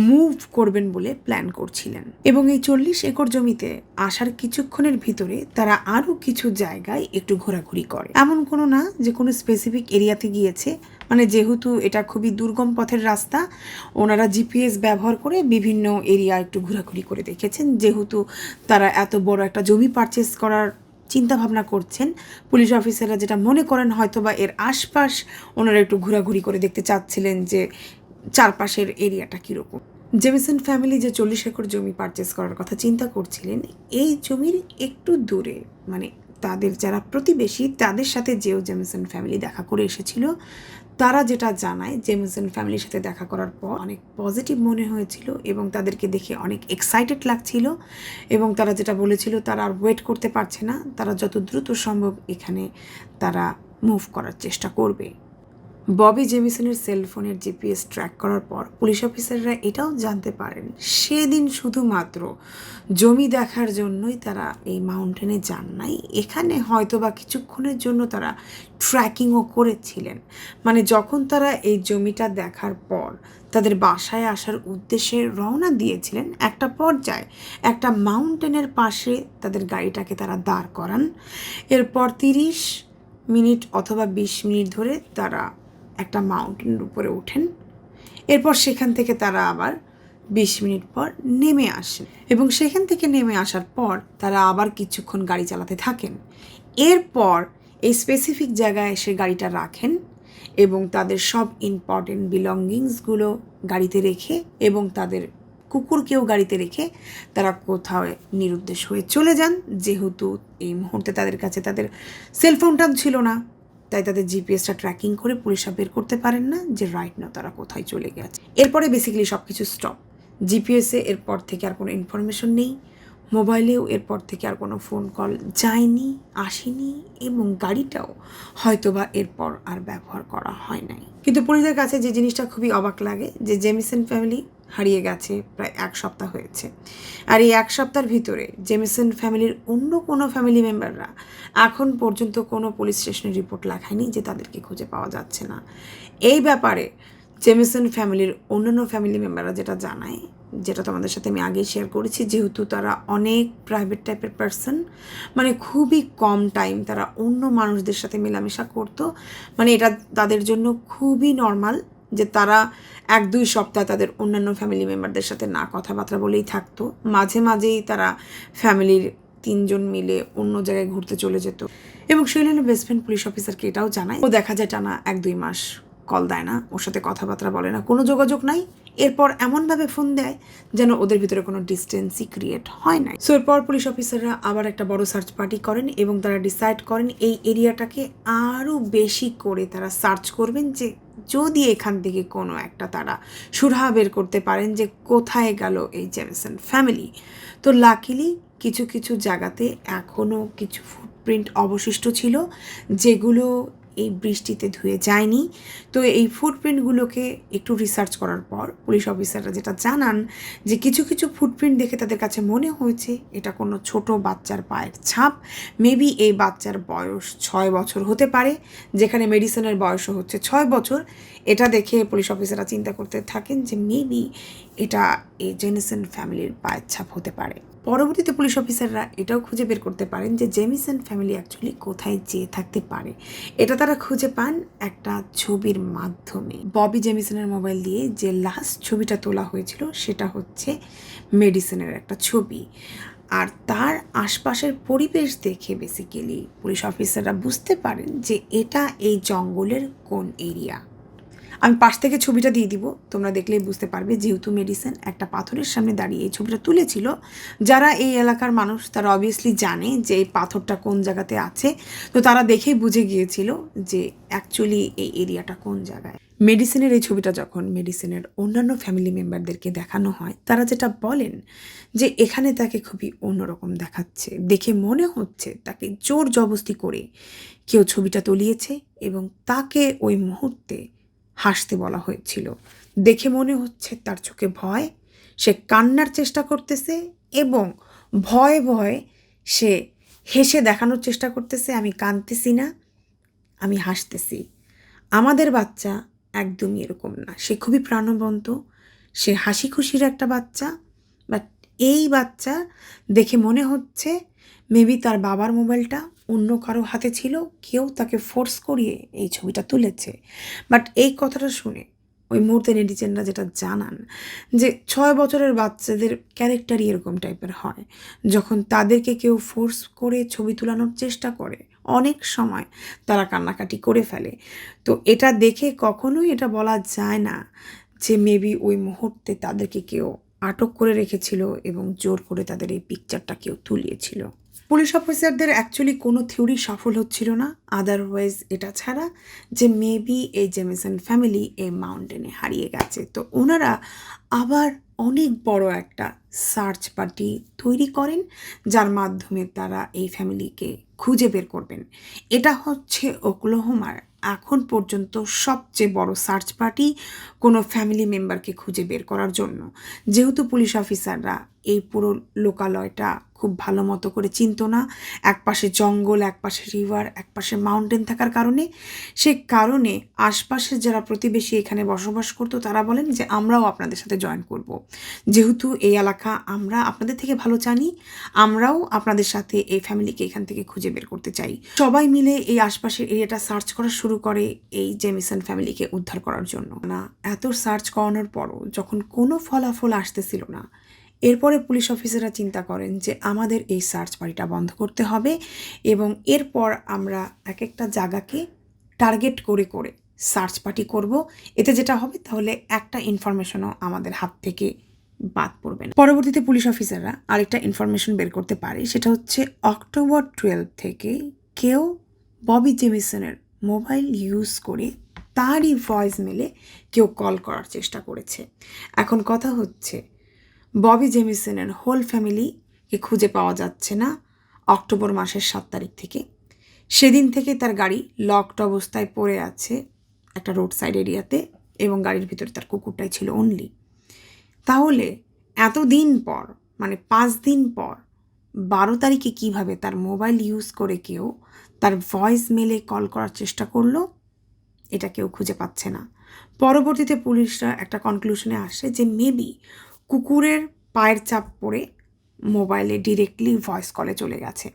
মুভ করবেন বলে প্ল্যান করছিলেন। এবং এই 40 একর জমিতে আসার কিছুক্ষণের ভিতরে তারা আরও কিছু জায়গায় একটু ঘোরাঘুরি করে। এমন কোনো না যে কোনো স্পেসিফিক এরিয়াতে গিয়েছে, মানে যেহেতু এটা খুবই দুর্গম পথের রাস্তা, ওনারা জিপিএস ব্যবহার করে বিভিন্ন এরিয়া একটু ঘোরাঘুরি করে দেখেছেন। যেহেতু তারা এত বড় একটা জমি পারচেস করার চিন্তা ভাবনা করছেন, পুলিশ অফিসাররা যেটা মনে করেন হয়তোবা এর আশপাশ ওনারা একটু ঘোরাঘুরি করে দেখতে চাচ্ছিলেন যে চারপাশের এরিয়াটা কীরকম। জেমিসন ফ্যামিলি যে 40 একর জমি পারচেস করার কথা চিন্তা করছিলেন, এই জমির একটু দূরে মানে তাদের যারা প্রতিবেশী তাদের সাথে যেও জেমিসন ফ্যামিলি দেখা করে এসেছিল, তারা যেটা জানায় জেমিসন ফ্যামিলির সাথে দেখা করার পর অনেক পজিটিভ মনে হয়েছিল এবং তাদেরকে দেখে অনেক এক্সাইটেড লাগছিল। এবং তারা যেটা বলেছিল তারা আর ওয়েট করতে পারছে না, তারা যত দ্রুত সম্ভব এখানে তারা মুভ করার চেষ্টা করবে। ববি জেমিসনের সেলফোনের জিপিএস ট্র্যাক করার পর পুলিশ অফিসাররা এটাও জানতে পারেন সেদিন শুধুমাত্র জমি দেখার জন্যই তারা এই মাউন্টেনে যান নাই, এখানে হয়তো বা কিছুক্ষণের জন্য তারা ট্র্যাকিংও করেছিলেন। মানে যখন তারা এই জমিটা দেখার পর তাদের বাসায় আসার উদ্দেশ্যে রওনা দিয়েছিলেন, একটা পর্যায়ে একটা মাউন্টেনের পাশে তাদের গাড়িটাকে তারা দাঁড় করান। এরপর 30 মিনিট অথবা 20 মিনিট ধরে তারা একটা মাউন্টেনের উপরে ওঠেন। এরপর সেখান থেকে তারা আবার 20 মিনিট পর নেমে আসেন এবং সেখান থেকে নেমে আসার পর তারা আবার কিছুক্ষণ গাড়ি চালাতে থাকেন। এরপর এই স্পেসিফিক জায়গায় এসে গাড়িটা রাখেন এবং তাদের সব ইম্পর্টেন্ট বিলঙ্গিংসগুলো গাড়িতে রেখে এবং তাদের কুকুরকেও গাড়িতে রেখে তারা কোথাও নিরুদ্দেশ হয়ে চলে যান। যেহেতু এই মুহূর্তে তাদের কাছে তাদের সেলফোনটা ছিল না, তাই তাদের জিপিএসটা ট্র্যাকিং করে পুলিশরা বের করতে পারেন না যে রাইট না তারা কোথায় চলে গেছে। এরপরে বেসিক্যালি সব কিছু স্টপ। জিপিএসে এরপর থেকে আর কোনো ইনফরমেশন নেই, মোবাইলেও এরপর থেকে আর কোনো ফোন কল যায়নি, আসেনি এবং গাড়িটাও হয়তোবা এরপর আর ব্যবহার করা হয় নাই। কিন্তু পুলিশের কাছে যে জিনিসটা খুবই অবাক লাগে যে জেমিসন ফ্যামিলি হারিয়ে গেছে প্রায় 1 সপ্তাহ হয়েছে, আর এই 1 সপ্তাহের ভিতরে জেমিসন ফ্যামিলির অন্য কোনো ফ্যামিলি মেম্বাররা এখন পর্যন্ত কোনো পুলিশ স্টেশনে রিপোর্ট লেখায়নি যে তাদেরকে খুঁজে পাওয়া যাচ্ছে না। এই ব্যাপারে জেমিসন ফ্যামিলির অন্যান্য ফ্যামিলি মেম্বাররা যেটা জানায়, যেটা তোমাদের সাথে আমি আগেই শেয়ার করেছি, যেহেতু তারা অনেক প্রাইভেট টাইপের পার্সন, মানে খুবই কম টাইম তারা অন্য মানুষদের সাথে মেলামেশা করতো, মানে এটা তাদের জন্য খুবই নর্মাল যে তারা 1-2 সপ্তাহ তাদের অন্যান্য ফ্যামিলি মেম্বারদের সাথে না কথাবার্তা বলেই থাকতো। মাঝে মাঝেই তারা ফ্যামিলির 3 জন মিলে অন্য জায়গায় ঘুরতে চলে যেত। এবং শৈলেনের বেস্ট ফ্রেন্ড পুলিশ অফিসারকে এটাও জানায়, ও দেখা যায় টানা 1-2 মাস কল দেয় না, ওর সাথে কথাবার্তা বলে না, কোনো যোগাযোগ নাই। এরপর এমনভাবে ফোন দেয় যেন ওদের ভিতরে কোনো ডিস্টেন্সই ক্রিয়েট হয় নাই। সো এরপর পুলিশ অফিসাররা আবার একটা বড় সার্চ পার্টি করেন এবং তারা ডিসাইড করেন এই এরিয়াটাকে আরও বেশি করে তারা সার্চ করবেন, যে যদি এখান থেকে কোনো একটা তারা সুরাহা বের করতে পারেন যে কোথায় গেল এই জেমিসন ফ্যামিলি। তো লাকিলি কিছু কিছু জায়গাতে এখনও কিছু ফুটপ্রিন্ট অবশিষ্ট ছিল যেগুলো এই বৃষ্টিতে ধুয়ে যায়নি। তো এই ফুটপ্রিন্টগুলোকে একটু রিসার্চ করার পর পুলিশ অফিসাররা যেটা জানান যে কিছু কিছু ফুটপ্রিন্ট দেখে তাদের কাছে মনে হয়েছে এটা কোনো ছোট বাচ্চার পায়ের ছাপ। মেবি এই বাচ্চার বয়স 6 বছর হতে পারে, যেখানে মেডিসনের বয়সও হচ্ছে 6 বছর। এটা দেখে পুলিশ অফিসাররা চিন্তা করতে থাকেন যে মেবি এটা এই জেমিসন ফ্যামিলির পায়ের ছাপ হতে পারে। পরবর্তীতে পুলিশ অফিসাররা এটাও খুঁজে বের করতে পারেন যে জেমিসন ফ্যামিলি অ্যাকচুয়ালি কোথায় যেয়ে থাকতে পারে। এটা তারা খুঁজে পান একটা ছবির মাধ্যমে। ববি জেমিসনের মোবাইল দিয়ে যে লাস্ট ছবিটা তোলা হয়েছিল সেটা হচ্ছে মেডিসিনের একটা ছবি, আর তার আশপাশের পরিবেশ দেখে বেসিক্যালি পুলিশ অফিসাররা বুঝতে পারেন যে এটা এই জঙ্গলের কোন এরিয়া। আমি পাশ থেকে ছবিটা দিয়ে দিব, তোমরা দেখলেই বুঝতে পারবে। যেহেতু মেডিসিন একটা পাথরের সামনে দাঁড়িয়ে এই ছবিটা তুলেছিল, যারা এই এলাকার মানুষ তারা অবভিয়াসলি জানে যে এই পাথরটা কোন জায়গাতে আছে, তো তারা দেখেই বুঝে গিয়েছিল যে অ্যাকচুয়ালি এই এরিয়াটা কোন জায়গায়। মেডিসিনের এই ছবিটা যখন মেডিসিনের অন্যান্য ফ্যামিলি মেম্বারদেরকে দেখানো হয়, তারা যেটা বলেন যে এখানে তাকে খুবই অন্যরকম দেখাচ্ছে, দেখে মনে হচ্ছে তাকে জোর জবরদস্তি করে কেউ ছবিটা তুলিয়েছে এবং তাকে ওই মুহূর্তে হাসতে বলা হয়েছিল। দেখে মনে হচ্ছে তার চোখে ভয়, সে কান্নার চেষ্টা করতেছে এবং ভয়ে ভয়ে সে হেসে দেখানোর চেষ্টা করতেছে, আমি কাঁদতেছি না, আমি হাসতেছি। আমাদের বাচ্চা একদমই এরকম না, সে খুবই প্রাণবন্ত, সে হাসি খুশির একটা বাচ্চা। বাট এই বাচ্চা দেখে মনে হচ্ছে মেবি তার বাবার মোবাইলটা অন্য কারো হাতে ছিল, কেউ তাকে ফোর্স করিয়ে এই ছবিটা তুলেছে। বাট এই কথাটা শুনে ওই মুহূর্তে নেটিজেনরা যেটা জানান যে 6 বছরের বাচ্চাদের ক্যারেক্টারই এরকম টাইপের হয়, যখন তাদেরকে কেউ ফোর্স করে ছবি তোলানোর চেষ্টা করে অনেক সময় তারা কান্নাকাটি করে ফেলে। তো এটা দেখে কখনোই এটা বলা যায় না যে মেবি ওই মুহূর্তে তাদেরকে কেউ আটক করে রেখেছিল এবং জোর করে তাদের এই পিকচারটা কেউ তুলিয়েছিল। পুলিশ অফিসারদের অ্যাকচুয়ালি কোনো থিওরি সফল হচ্ছিল না, আদারওয়াইজ এটা ছাড়া যে মেবি এই জেমিসন ফ্যামিলি এই মাউন্টেনে হারিয়ে গেছে। তো ওনারা আবার অনেক বড় একটা সার্চ পার্টি তৈরি করেন, যার মাধ্যমে তারা এই ফ্যামিলিকে খুঁজে বের করবেন। এটা হচ্ছে ওকলাহোমার এখন পর্যন্ত সবচেয়ে বড় সার্চ পার্টি কোনো ফ্যামিলি মেম্বারকে খুঁজে বের করার জন্য। যেহেতু পুলিশ অফিসাররা এই পুরো লোকালয়টা খুব ভালো মতো করে চিনত না, একপাশে জঙ্গল, একপাশে রিভার, একপাশে মাউন্টেন থাকার কারণে, সে কারণে আশপাশের যারা প্রতিবেশী এখানে বসবাস করতো তারা বলেন যে আমরাও আপনাদের সাথে জয়েন করব। যেহেতু এই এলাকা আমরা আপনাদের থেকে ভালো জানি, আমরাও আপনাদের সাথে এই ফ্যামিলিকে এখান থেকে খুঁজে বের করতে চাই। সবাই মিলে এই আশপাশের এরিয়াটা সার্চ করা শুরু করে এই জেমিসন ফ্যামিলিকে উদ্ধার করার জন্য। না, এত সার্চ করানোর পরও যখন কোনো ফলাফল আসতেছিল না, এরপরে পুলিশ অফিসাররা চিন্তা করেন যে আমাদের এই সার্চ পার্টিটা বন্ধ করতে হবে এবং এরপর আমরা এক একটা জায়গাকে টার্গেট করে করে সার্চ পার্টি করব। এতে যেটা হবে তাহলে একটা ইনফরমেশনও আমাদের হাত থেকে বাদ পড়বে না। পরবর্তীতে পুলিশ অফিসাররা আরেকটা ইনফরমেশন বের করতে পারে, সেটা হচ্ছে অক্টোবর 12 থেকে কেউ ববি জেমিসনের মোবাইল ইউজ করে তারই ভয়েস মেলে কেউ কল করার চেষ্টা করেছে। এখন কথা হচ্ছে ববি জেমিসনের হোল ফ্যামিলিকে খুঁজে পাওয়া যাচ্ছে না অক্টোবর মাসের 7 তারিখ থেকে। সেদিন থেকে তার গাড়ি লকড অবস্থায় পড়ে আছে একটা রোড সাইড এরিয়াতে এবং গাড়ির ভিতরে তার কুকুরটাই ছিল অনলি। তাহলে এতদিন পর, মানে 5 দিন পর 12 তারিখে কিভাবে তার মোবাইল ইউজ করে কেউ তার ভয়েস মেলে কল করার চেষ্টা করলো, এটা কেউ খুঁজে পাচ্ছে না। পরবর্তীতে পুলিশরা একটা কনক্লুশনে আসে যে মেবি কুকুরের পায়ের চাপ পড়ে মোবাইলে ডিরেক্টলি ভয়েস কলে চলে গেছে।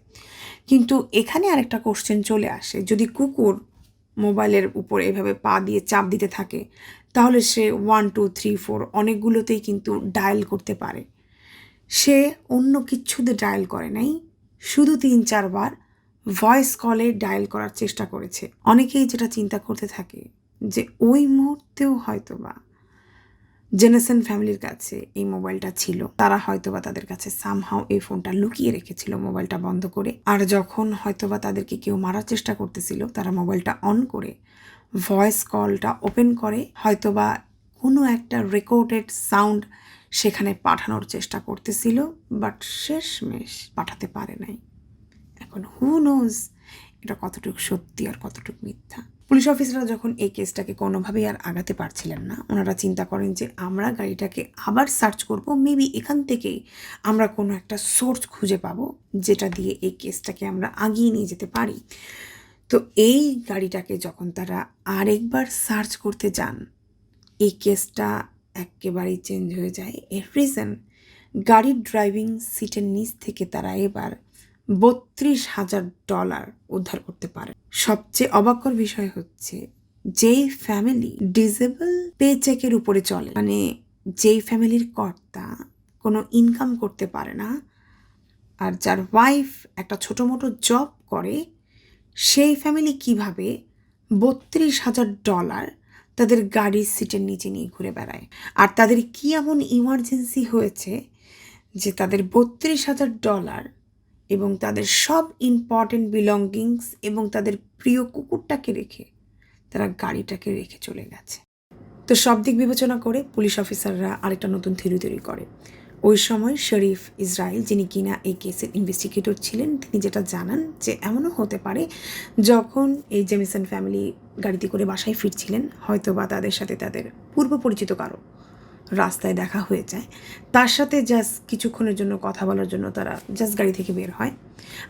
কিন্তু এখানে আরেকটা কোশ্চেন চলে আসে, যদি কুকুর মোবাইলের উপর এভাবে পা দিয়ে চাপ দিতে থাকে তাহলে সে 1 2 3 4 অনেকগুলোতেই কিন্তু ডায়াল করতে পারে। সে অন্য কিচ্ছুতে ডায়াল করে নাই, শুধু 3-4 বার ভয়েস কলে ডায়াল করার চেষ্টা করেছে। অনেকেই যেটা চিন্তা করতে থাকে যে ওই মুহূর্তেও হয়তোবা জেমিসন ফ্যামিলির কাছে এই মোবাইলটা ছিল, তারা হয়তোবা তাদের কাছে সামহাও এই ফোনটা লুকিয়ে রেখেছিল মোবাইলটা বন্ধ করে। আর যখন হয়তোবা তাদেরকে কেউ মারার চেষ্টা করতেছিল, তারা মোবাইলটা অন করে ভয়েস কলটা ওপেন করে হয়তোবা কোনো একটা রেকর্ডেড সাউন্ড সেখানে পাঠানোর চেষ্টা করতেছিল, বাট শেষমেশ পাঠাতে পারে নাই। এখন হু নোজ এটা কতটুকু সত্যি আর কতটুকু মিথ্যা। পুলিশ অফিসাররা যখন এই কেসটাকে কোনোভাবেই আর আগাতে পারছিলেন না, ওনারা চিন্তা করেন যে আমরা গাড়িটাকে আবার সার্চ করব, মেবি এখান থেকেই আমরা কোনো একটা সোর্স খুঁজে পাবো যেটা দিয়ে এই কেসটাকে আমরা আগিয়ে নিয়ে যেতে পারি। তো এই গাড়িটাকে যখন তারা আরেকবার সার্চ করতে যান, এই কেসটা একেবারেই চেঞ্জ হয়ে যায়। এর রিজন, গাড়ির ড্রাইভিং সিটের নিচ থেকে তারা এবার $32,000 উদ্ধার করতে পারে। সবচেয়ে অবাককর বিষয় হচ্ছে, যেই ফ্যামিলি ডিজেবল পে চেকের উপরে চলে, মানে যেই ফ্যামিলির কর্তা কোনো ইনকাম করতে পারে না আর যার ওয়াইফ একটা ছোটো মোটো জব করে, সেই ফ্যামিলি কিভাবে $32,000 তাদের গাড়ির সিটের নিচে নিয়ে ঘুরে বেড়ায়? আর তাদের কি এমন ইমার্জেন্সি হয়েছে যে তাদের $32,000 এবং তাদের সব ইম্পর্টেন্ট বিলঙ্গিংস এবং তাদের প্রিয় কুকুরটাকে রেখে তারা গাড়িটাকে রেখে চলে গেছে? তো সব দিক বিবেচনা করে পুলিশ অফিসাররা আরেকটা নতুন থিওরি তৈরি করে। ওই সময় শরীফ ইসরায়েল, যিনি কিনা এই কেসের ইনভেস্টিগেটর ছিলেন, তিনি যেটা জানান যে এমনও হতে পারে যখন এই জেমিসন ফ্যামিলি গাড়িতে করে বাসায় ফিরছিলেন, হয়তো বা তাদের সাথে তাদের পূর্ব পরিচিত কারো রাস্তায় দেখা হয়ে যায়, তার সাথে জাস্ট কিছুক্ষণের জন্য কথা বলার জন্য তারা জাস্ট গাড়ি থেকে বের হয়।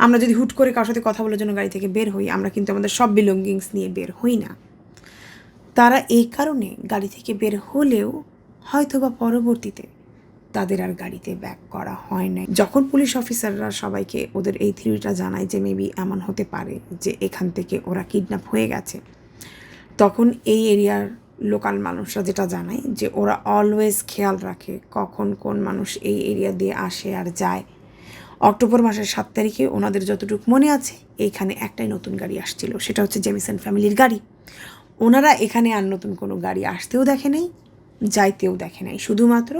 আমরা যদি হুট করে কারোর সাথে কথা বলার জন্য গাড়ি থেকে বের হই, আমরা কিন্তু আমাদের সব বিলঙ্গিংস নিয়ে বের হই না। তারা এই কারণে গাড়ি থেকে বের হলেও হয়তো বা পরবর্তীতে তাদের আর গাড়িতে ব্যাক করা হয় নাই। যখন পুলিশ অফিসাররা সবাইকে ওদের এই থিওরিটা জানায় যে মেবি এমন হতে পারে যে এখান থেকে ওরা কিডন্যাপ হয়ে গেছে, তখন এই এরিয়ার লোকাল মানুষরা যেটা জানায় যে ওরা অলওয়েজ খেয়াল রাখে কখন কোন মানুষ এই এরিয়া দিয়ে আসে আর যায়। অক্টোবর মাসের 7 তারিখে ওনাদের যতটুকু মনে আছে, এইখানে একটাই নতুন গাড়ি আসছিল, সেটা হচ্ছে জেমিসন ফ্যামিলির গাড়ি। ওনারা এখানে আর নতুন কোনো গাড়ি আসতেও দেখে নাই, যাইতেও দেখে নাই, শুধুমাত্র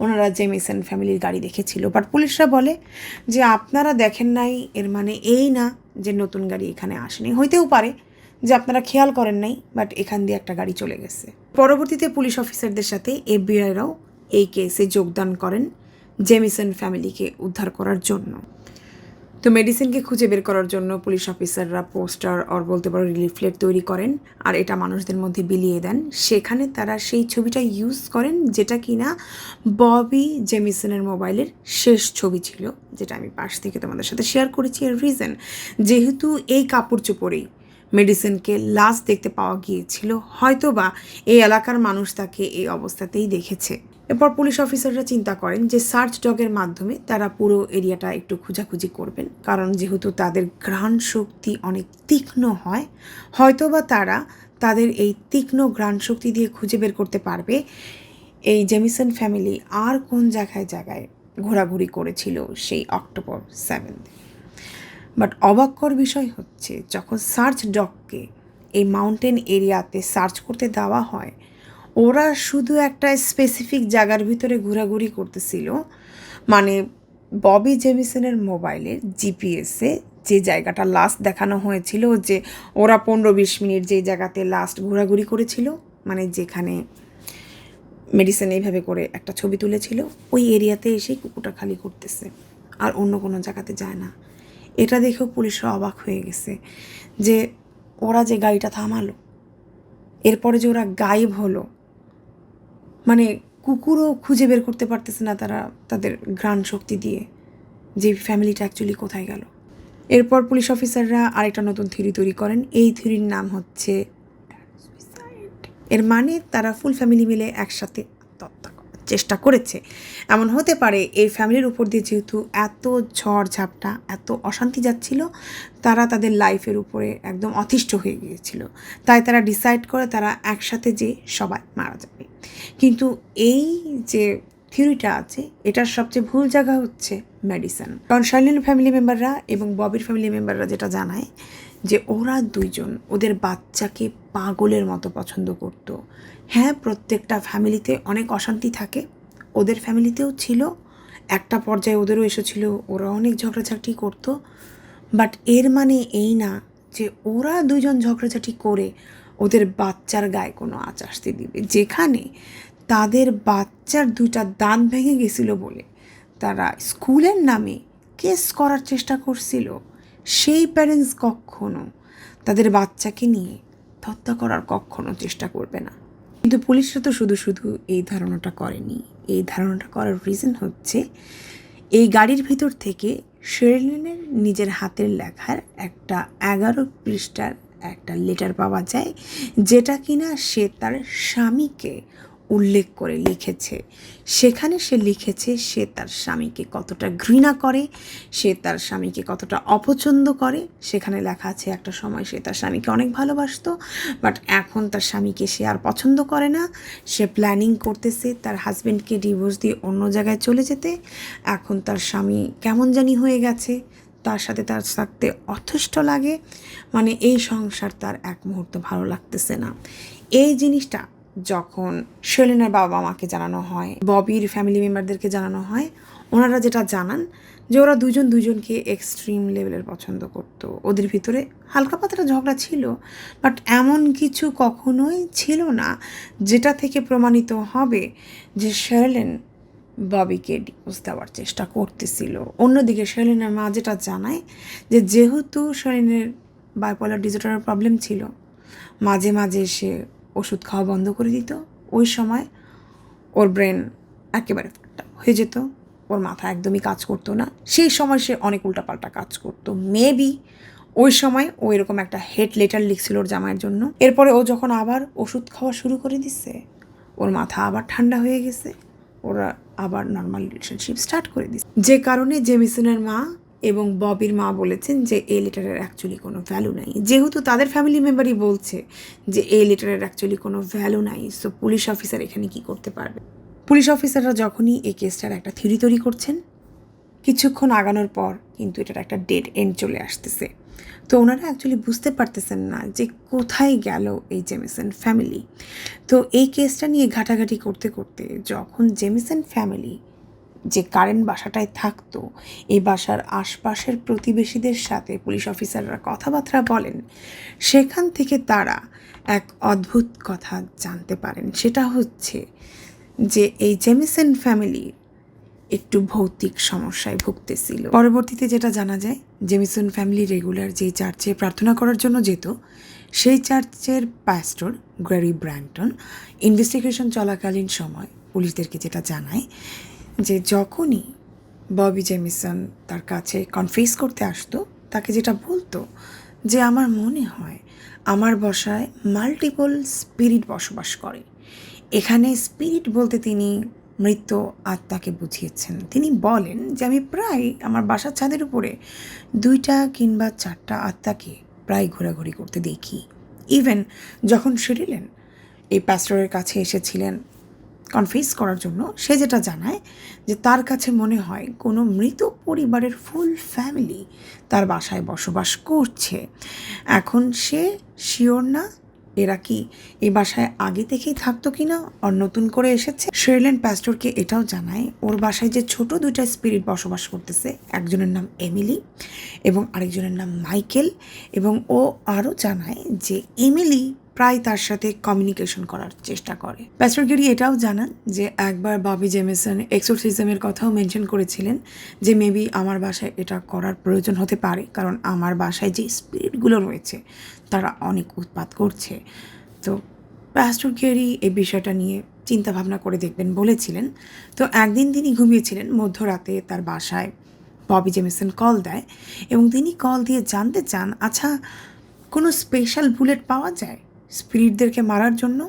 ওনারা জেমিসন ফ্যামিলির গাড়ি দেখেছিল। বাট পুলিশরা বলে যে আপনারা দেখেন নাই এর মানে এই না যে নতুন গাড়ি এখানে আসেনি, হইতেও পারে যে আপনারা খেয়াল করেন নাই, বাট এখান দিয়ে একটা গাড়ি চলে গেছে। পরবর্তীতে পুলিশ অফিসারদের সাথে এফবিআইরাও এই কেসে যোগদান করেন জেমিসন ফ্যামিলিকে উদ্ধার করার জন্য। তো মেডিসিনকে খুঁজে বের করার জন্য পুলিশ অফিসাররা পোস্টার আর বলতে পারো লিফলেট তৈরি করেন আর এটা মানুষদের মধ্যে বিলিয়ে দেন। সেখানে তারা সেই ছবিটা ইউজ করেন যেটা কিনা ববি জেমিসনের মোবাইলের শেষ ছবি ছিল, যেটা আমি পাশ থেকে তোমাদের সাথে শেয়ার করেছি। এর রিজন, যেহেতু এই কাপড় চোপড়েই মেডিসিনকে লাশ দেখতে পাওয়া গিয়েছিল, হয়তো বা এই এলাকার মানুষ তাকে এই অবস্থাতেই দেখেছে। এরপর পুলিশ অফিসাররা চিন্তা করেন যে সার্চ ডগের মাধ্যমে তারা পুরো এরিয়াটা একটু খোঁজাখুঁজি করবেন, কারণ যেহেতু তাদের ঘ্রাণ শক্তি অনেক তীক্ষ্ণ হয়, হয়তোবা তারা তাদের এই তীক্ষ্ণ ঘ্রাণ শক্তি দিয়ে খুঁজে বের করতে পারবে এই জেমিসন ফ্যামিলি আর কোন জায়গায় জায়গায় ঘোরাঘুরি করেছিল সেই অক্টোবর 7। বাট অবাককর বিষয় হচ্ছে, যখন সার্চ ডগকে এই মাউন্টেন এরিয়াতে সার্চ করতে দেওয়া হয়, ওরা শুধু একটা স্পেসিফিক জায়গার ভিতরে ঘোরাঘুরি করতেছিল, মানে ববি জেমিসনের মোবাইলের জিপিএসে যে জায়গাটা লাস্ট দেখানো হয়েছিল, যে ওরা 15-20 মিনিট যে জায়গাতে লাস্ট ঘোরাঘুরি করেছিল, মানে যেখানে মেডিসিন এইভাবে করে একটা ছবি তুলেছিল, ওই এরিয়াতে এসেই কুকুরটা খালি করতেছে আর অন্য কোনো জায়গাতে যায় না। এটা দেখেও পুলিশরা অবাক হয়ে গেছে যে ওরা যে গাড়িটা থামালো, এরপরে যে ওরা গায়েব হলো, মানে কুকুরও খুঁজে বের করতে পারতেছে না তারা তাদের ঘ্রাণ শক্তি দিয়ে যে ফ্যামিলিটা অ্যাকচুয়ালি কোথায় গেল। এরপর পুলিশ অফিসাররা আরেকটা নতুন থিওরি তৈরি করেন। এই থিওরির নাম হচ্ছে এর মানে তারা ফুল ফ্যামিলি মিলে একসাথে আত্মহত্যা করার চেষ্টা করেছে। এমন হতে পারে এই ফ্যামিলির উপর দিয়ে যেহেতু এত ঝড় ঝাপটা, এত অশান্তি যাচ্ছিল, তারা তাদের লাইফের উপরে একদম অতিষ্ঠ হয়ে গিয়েছিল, তাই তারা ডিসাইড করে তারা একসাথে যে সবাই মারা যাবে। কিন্তু এই যে থিওরিটা আছে, এটার সবচেয়ে ভুল জায়গা হচ্ছে মেডিসিন। কারণ শার্লিনের ফ্যামিলি মেম্বাররা এবং ববির ফ্যামিলি মেম্বাররা যেটা জানায় যে ওরা দুইজন ওদের বাচ্চাকে পাগলের মতো পছন্দ করতো। হ্যাঁ, প্রত্যেকটা ফ্যামিলিতে অনেক অশান্তি থাকে, ওদের ফ্যামিলিতেও ছিল, একটা পর্যায়ে ওদেরও এসেছিল, ওরা অনেক ঝগড়াঝাটি করতো। বাট এর মানে এই না যে ওরা দুজন ঝগড়াঝাটি করে ওদের বাচ্চার গায়ে কোনো আঁচ আসতে দিবে। যেখানে তাদের বাচ্চার 2টা দাঁত ভেঙে গেছিলো বলে তারা স্কুলের নামে কেস করার চেষ্টা করছিল, সেই প্যারেন্টস কখনো তাদের বাচ্চাকে নিয়ে হত্যা করার কখনো চেষ্টা করবে না। কিন্তু পুলিশরা তো শুধু শুধু এই ধারণাটা করেনি। এই ধারণাটা করার রিজন হচ্ছে, এই গাড়ির ভিতর থেকে শার্লিনের নিজের হাতের লেখার একটা 11 পৃষ্ঠার একটা লেটার পাওয়া যায়, যেটা কিনা সে তার স্বামীকে উল্লেখ করে লিখেছে। সেখানে সে লিখেছে সে তার স্বামীকে কতটা ঘৃণা করে, সে তার স্বামীকে কতটা অপছন্দ করে। সেখানে লেখা আছে একটা সময় সে তার স্বামীকে অনেক ভালোবাসতো, বাট এখন তার স্বামীকে সে আর পছন্দ করে না। সে প্ল্যানিং করতেছে তার হাজব্যান্ডকে ডিভোর্স দিয়ে অন্য জায়গায় চলে যেতে। এখন তার স্বামী কেমন জানি হয়ে গেছে, তার সাথে তার থাকতে অথষ্ট লাগে, মানে এই সংসার তার এক মুহূর্ত ভালো লাগতেছে না। এই জিনিসটা যখন শেলিনের বাবা মাকে জানানো হয়, ববির ফ্যামিলি মেম্বারদেরকে জানানো হয়, ওনারা যেটা জানান যে ওরা দুজনকে এক্সট্রিম লেভেলের পছন্দ করত। ওদের ভিতরে হালকা পাতলা ঝগড়া ছিল, বাট এমন কিছু কখনোই ছিল না যেটা থেকে প্রমাণিত হবে যে শেলিন ববিকে ডিভোর্স দেওয়ার চেষ্টা করতেছিল। অন্যদিকে শেলিনের মা যেটা জানায় যে যেহেতু শেলিনের বাইপোলার ডিসঅর্ডারের প্রবলেম ছিল, মাঝে মাঝে সে ওষুধ খাওয়া বন্ধ করে দিত। ওই সময় ওর ব্রেন একেবারে হয়ে যেত, ওর মাথা একদমই কাজ করতো না। সেই সময় সে অনেক উল্টাপাল্টা কাজ করতো। মেবি ওই সময় ও এরকম একটা হেড লেটার লিখছিল ওর জামাইয়ের জন্য। এরপরে ও যখন আবার ওষুধ খাওয়া শুরু করে দিচ্ছে, ওর মাথা আবার ঠান্ডা হয়ে গেছে, ওরা আবার নর্মাল রিলেশনশিপ স্টার্ট করে দিচ্ছে। যে কারণে জেমিসনের মা এবং ববির মা বলেছেন যে এই লেটারের অ্যাকচুয়ালি কোনো ভ্যালু নাই। যেহেতু তাদের ফ্যামিলি মেম্বারই বলছে যে এই লেটারের অ্যাকচুয়ালি কোনো ভ্যালু নাই, সো পুলিশ অফিসার এখানে কি করতে পারবে? পুলিশ অফিসাররা যখনই এই কেসটার একটা থিওরি তৈরি করছেন, কিছুক্ষণ আগানোর পর কিন্তু এটার একটা ডেড এন্ড চলে আসতেছে। তো ওনারা অ্যাকচুয়ালি বুঝতে পারতেছেন না যে কোথায় গেল এই জেমিসন ফ্যামিলি। তো এই কেসটা নিয়ে ঘাটাঘাটি করতে করতে যখন জেমিসন ফ্যামিলি যে কারেন্ট বাসাটায় থাকতো, এই বাসার আশপাশের প্রতিবেশীদের সাথে পুলিশ অফিসাররা কথাবার্তা বলেন, সেখান থেকে তারা এক অদ্ভুত কথা জানতে পারেন। সেটা হচ্ছে যে এই জেমিসন ফ্যামিলি একটু ভৌতিক সমস্যায় ভুগতেছিল। পরবর্তীতে যেটা জানা যায়, জেমিসন ফ্যামিলি রেগুলার যেই চার্চে প্রার্থনা করার জন্য যেত, সেই চার্চের প্যাস্টর গ্যারি ব্র্যান্টন ইনভেস্টিগেশন চলাকালীন সময় পুলিশদেরকে যেটা জানায় যে যখনই ববি জেমিসন তার কাছে কনফেস করতে আসতো, তাকে যেটা বলতো যে আমার মনে হয় আমার বাসায় মাল্টিপল স্পিরিট বসবাস করে। এখানে স্পিরিট বলতে তিনি মৃত আত্মাকে বুঝিয়েছেন। তিনি বলেন যে আমি প্রায় আমার বাসার ছাদের উপরে 2টা কিংবা 4টা আত্মাকে প্রায় ঘোরাঘুরি করতে দেখি। ইভেন যখন শেরিলিন এই প্যাস্টরের কাছে এসেছিলেন কনফেস করার জন্য, সে যেটা জানায় যে তার কাছে মনে হয় কোনো মৃত পরিবারের ফুল ফ্যামিলি তার বাসায় বসবাস করছে। এখন সে শিওর না এরা কি এই বাসায় আগে থেকেই থাকতো কি না, আর নতুন করে এসেছে। শেরিলিন প্যাস্টরকে এটাও জানায় ওর বাসায় যে ছোট 2টা স্পিরিট বসবাস করতেছে, একজনের নাম এমিলি এবং আরেকজনের নাম মাইকেল। এবং ও আরও জানায় যে এমিলি প্রায় তার সাথে কমিউনিকেশন করার চেষ্টা করে। প্যাস্টর গেরি এটাও জানান যে একবার ববি জেমিসন এক্সোরসিজমের কথাও মেনশন করেছিলেন যে মেবি আমার বাসায় এটা করার প্রয়োজন হতে পারে, কারণ আমার বাসায় যে স্পিরিটগুলো রয়েছে তারা অনেক উৎপাত করছে। তো প্যাস্টর গেরি এই বিষয়টা নিয়ে চিন্তা ভাবনা করে দেখবেন বলেছিলেন। তো একদিন তিনি ঘুমিয়েছিলেন, মধ্যরাতে তার বাসায় ববি জেমিসন কল দেয় এবং তিনি কল দিয়ে জানতে চান, আচ্ছা কোনো স্পেশাল বুলেট পাওয়া যায় স্পিরিটদেরকে মারার জন্য?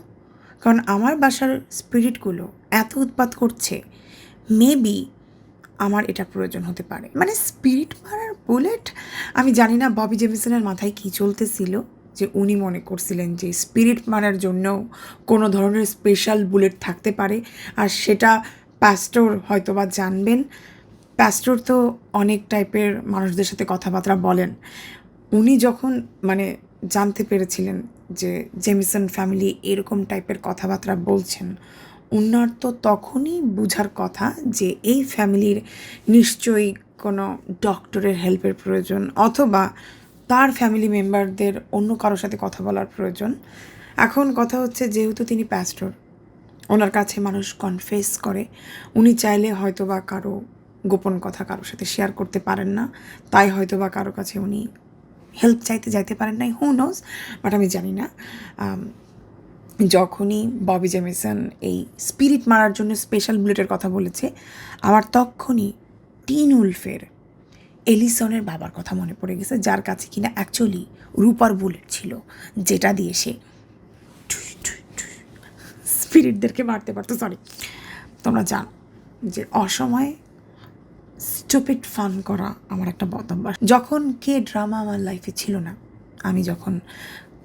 কারণ আমার বাসার স্পিরিটগুলো এত উৎপাত করছে, মেবি আমার এটা প্রয়োজন হতে পারে। মানে স্পিরিট মারার বুলেট! আমি জানি না ববি জেমিসনের মাথায় কী চলতেছিল যে উনি মনে করছিলেন যে স্পিরিট মারার জন্যও কোনো ধরনের স্পেশাল বুলেট থাকতে পারে, আর সেটা প্যাস্টর হয়তোবা জানবেন। প্যাস্টর তো অনেক টাইপের মানুষদের সাথে কথাবার্তা বলেন। উনি যখন জানতে পেরেছিলেন যে জেমিসন ফ্যামিলি এরকম টাইপের কথাবার্তা বলছেন, উনার তো তখনই বুঝার কথা যে এই ফ্যামিলির নিশ্চয়ই কোনো ডক্টরের হেল্পের প্রয়োজন, অথবা তার ফ্যামিলি মেম্বারদের অন্য কারোর সাথে কথা বলার প্রয়োজন। এখন কথা হচ্ছে, যেহেতু তিনি প্যাস্টর, ওনার কাছে মানুষ কনফেস করে, উনি চাইলে হয়তোবা কারো গোপন কথা কারোর সাথে শেয়ার করতে পারেন না, তাই হয়তোবা কারো কাছে উনি হেল্প চাইতে যাইতে পারেন নাই, হু নোজ। বাট আমি জানি না। যখনই ববি জেমিসন এই স্পিরিট মারার জন্য স্পেশাল বুলেটের কথা বলেছে, আমার তখনই টিন উলফের এলিসনের বাবার কথা মনে পড়ে গেছে, যার কাছে কিনা অ্যাকচুয়ালি রূপার বুলেট ছিল, যেটা দিয়ে সে স্পিরিটদেরকে মারতে পারতো। সরি, তোমরা জানো যে অসময়ে স্টুপিড ফান করা আমার একটা বদ অভ্যাস। যখন কে ড্রামা আমার লাইফে ছিল না, আমি যখন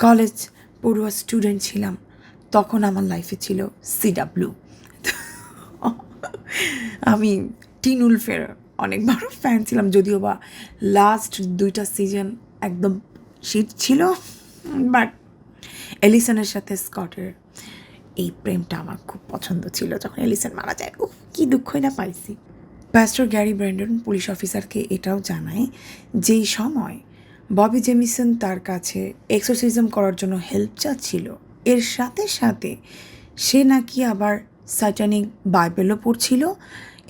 কলেজ পড়ুয়া স্টুডেন্ট ছিলাম, তখন আমার লাইফে ছিল CW। আমি টিন উলফের অনেক বড় ফ্যান ছিলাম, যদিও বা লাস্ট 2টা সিজন একদম শিট ছিল, বাট এলিসনের সাথে স্কটের এই প্রেমটা আমার খুব পছন্দ ছিল। যখন এলিসন মারা যায়, কী দুঃখই না পাইছি। প্যাস্টর গ্যারি ব্র্যান্ডন পুলিশ অফিসারকে এটাও জানায় যেই সময় ববি জেমিসন তার কাছে এক্সোরসিজম করার জন্য হেল্প চাচ্ছিল, এর সাথে সাথে সে নাকি আবার স্যাটানিক বাইবেলও পড়ছিল,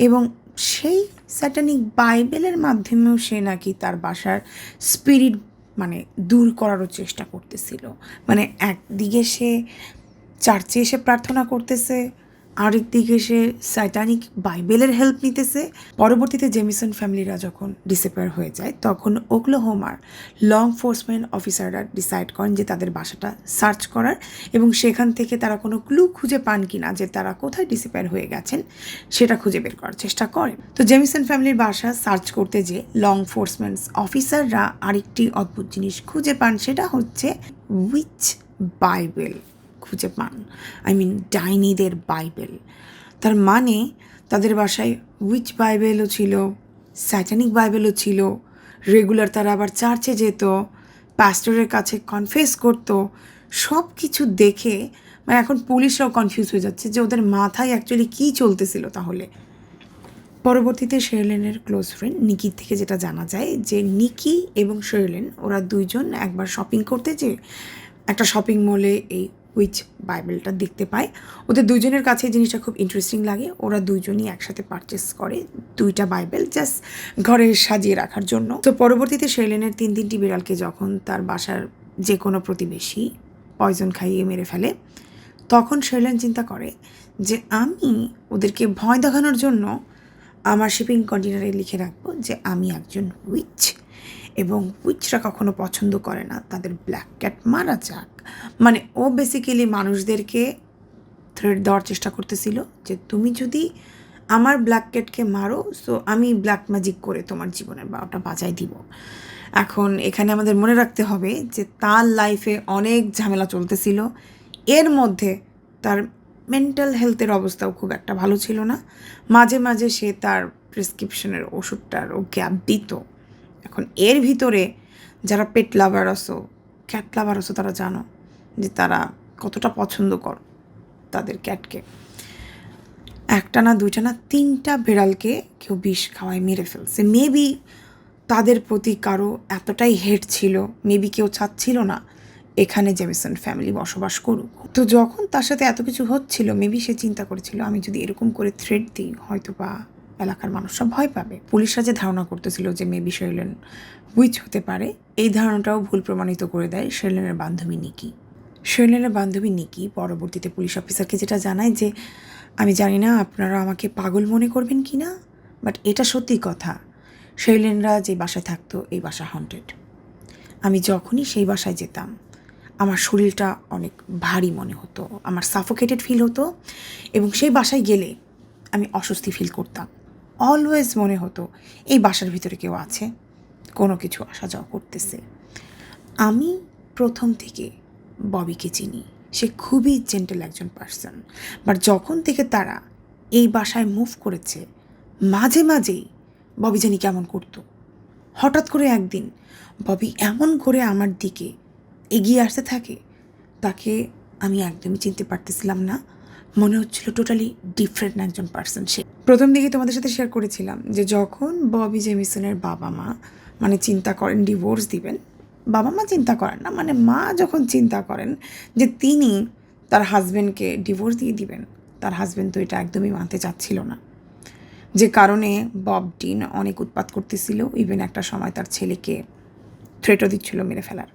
এবং সেই স্যাটানিক বাইবেলের মাধ্যমেও সে নাকি তার বাসার স্পিরিট দূর করারও চেষ্টা করতেছিল। একদিকে সে চার্চে এসে প্রার্থনা করতেছে, আরেক দিকে সে স্যাটানিক বাইবেলের হেল্প নিতেছে। পরবর্তীতে জেমিসন ফ্যামিলিরা যখন ডিসঅ্যাপিয়ার হয়ে যায়, তখন ওকলাহোমার ল এনফোর্সমেন্ট অফিসাররা ডিসাইড করেন যে তাদের বাসাটা সার্চ করার, এবং সেখান থেকে তারা কোনো ক্লু খুঁজে পান কিনা যে তারা কোথায় ডিসঅ্যাপিয়ার হয়ে গেছেন সেটা খুঁজে বের করার চেষ্টা করেন। তো জেমিসন ফ্যামিলির বাসা সার্চ করতে যে ল এনফোর্সমেন্ট অফিসাররা আরেকটি অদ্ভুত জিনিস খুঁজে পান, সেটা হচ্ছে উইচ বাইবেল খুঁজে পান। ডাইনিদের বাইবেল। তার মানে তাদের বাসায় উইচ বাইবেলও ছিল, স্যাটানিক বাইবেলও ছিল, রেগুলার তারা আবার চার্চে যেত, পাস্টরের কাছে কনফেস করতো। সব কিছু দেখে এখন পুলিশরাও কনফিউজ হয়ে যাচ্ছে যে ওদের মাথায় অ্যাকচুয়ালি কী চলতেছিল তাহলে। পরবর্তীতে শেরলেনের ক্লোজ ফ্রেন্ড নিকির থেকে যেটা জানা যায় যে নিকি এবং শেরলেন ওরা দুইজন একবার শপিং করতে যেয়ে একটা শপিং মলে এই উইচ বাইবেলটা দেখতে পায়। ওদের দুজনের কাছে জিনিসটা খুব ইন্টারেস্টিং লাগে। ওরা দুজনই একসাথে পারচেস করে 2টা বাইবেল জাস্ট ঘরে সাজিয়ে রাখার জন্য। তো পরবর্তীতে শেরলেনের 3টি বিড়ালকে যখন তার বাসার যে কোনো প্রতিবেশী পয়জন খাইয়ে মেরে ফেলে, তখন শেরলেন চিন্তা করে যে আমি ওদেরকে ভয় দেখানোর জন্য আমার শিপিং কন্টেনারে লিখে রাখবো যে আমি একজন উইচ, এবং উইচরা কখনো পছন্দ করে না তাদের ব্ল্যাক ক্যাট মারা যাক। ও বেসিক্যালি মানুষদেরকে থ্রেট দেওয়ার চেষ্টা করতেছিল যে তুমি যদি আমার ব্ল্যাক ক্যাটকে মারো, সো আমি ব্ল্যাক ম্যাজিক করে তোমার জীবনের বারোটা বাজায় দিব। এখন এখানে আমাদের মনে রাখতে হবে যে তার লাইফে অনেক ঝামেলা চলতেছিল, এর মধ্যে তার মেন্টাল হেলথের অবস্থাও খুব একটা ভালো ছিল না। মাঝে মাঝে সে তার প্রেসক্রিপশনের ওষুধটার গ্যাপ দিত। এখন এর ভিতরে যারা পেট লাভার আসো, ক্যাট লাভার আসো, তারা জানো যে তারা কতটা পছন্দ কর তাদের ক্যাটকে। 1টা না 2টা না 3টা বিড়ালকে কেউ বিষ খাওয়ায় মেরে ফেলছে। মেবি তাদের প্রতি কারো এতটাই হেট ছিল, মেবি কেউ চাচ্ছিল না এখানে জেমিসন ফ্যামিলি বসবাস করুক। তো যখন তার সাথে এত কিছু হচ্ছিল, মেবি সে চিন্তা করেছিল আমি যদি এরকম করে থ্রেট দিই হয়তো বা এলাকার মানুষরা ভয় পাবে। পুলিশরা যে ধারণা করতেছিল যে মেবি শেরলেন উইচ হতে পারে, এই ধারণাটাও ভুল প্রমাণিত করে দেয় শেরলেনের বান্ধবী নিকি। শেরলেনের বান্ধবী নিকি পরবর্তীতে পুলিশ অফিসারকে যেটা জানায় যে আমি জানি না আপনারা আমাকে পাগল মনে করবেন কি না, বাট এটা সত্যি কথা, শেরলেনরা যে বাসায় থাকতো এই বাসা হন্টেড। আমি যখনই সেই বাসায় যেতাম আমার শরীরটা অনেক ভারী মনে হতো, আমার সাফোকেটেড ফিল হতো, এবং সেই বাসায় গেলে আমি অস্বস্তি ফিল করতাম। অলওয়েজ মনে হতো এই বাসার ভিতরে কেউ আছে, কোনো কিছু আসা যাওয়া করতেছে। আমি প্রথম থেকে ববিকে চিনি, সে খুবই জেন্টেল একজন পার্সন, বাট যখন থেকে তারা এই বাসায় মুভ করেছে, মাঝে মাঝেই ববি জানি কেমন করতো। হঠাৎ করে একদিন ববি এমন করে আমার দিকে এগিয়ে আসতে থাকে, তাকে আমি একদমই চিনতে পারতেছিলাম না, মনে হচ্ছিল টোটালি ডিফারেন্ট একজন পার্সন সে। প্রথম দিকে তোমাদের সাথে শেয়ার করেছিলাম যে যখন ববি জেমিসনের বাবা মা চিন্তা করেন ডিভোর্স দিবেন, বাবা মা চিন্তা করেন না, মা যখন চিন্তা করেন যে তিনি তার হাজব্যান্ডকে ডিভোর্স দিয়ে দিবেন, তার হাজব্যান্ড তো এটা একদমই মানতে চাচ্ছিল না, যে কারণে বব ডিন অনেক উৎপাত করতেছিল। ইভেন একটা সময় তার ছেলেকে থ্রেটও দিচ্ছিল মেরে ফেলার।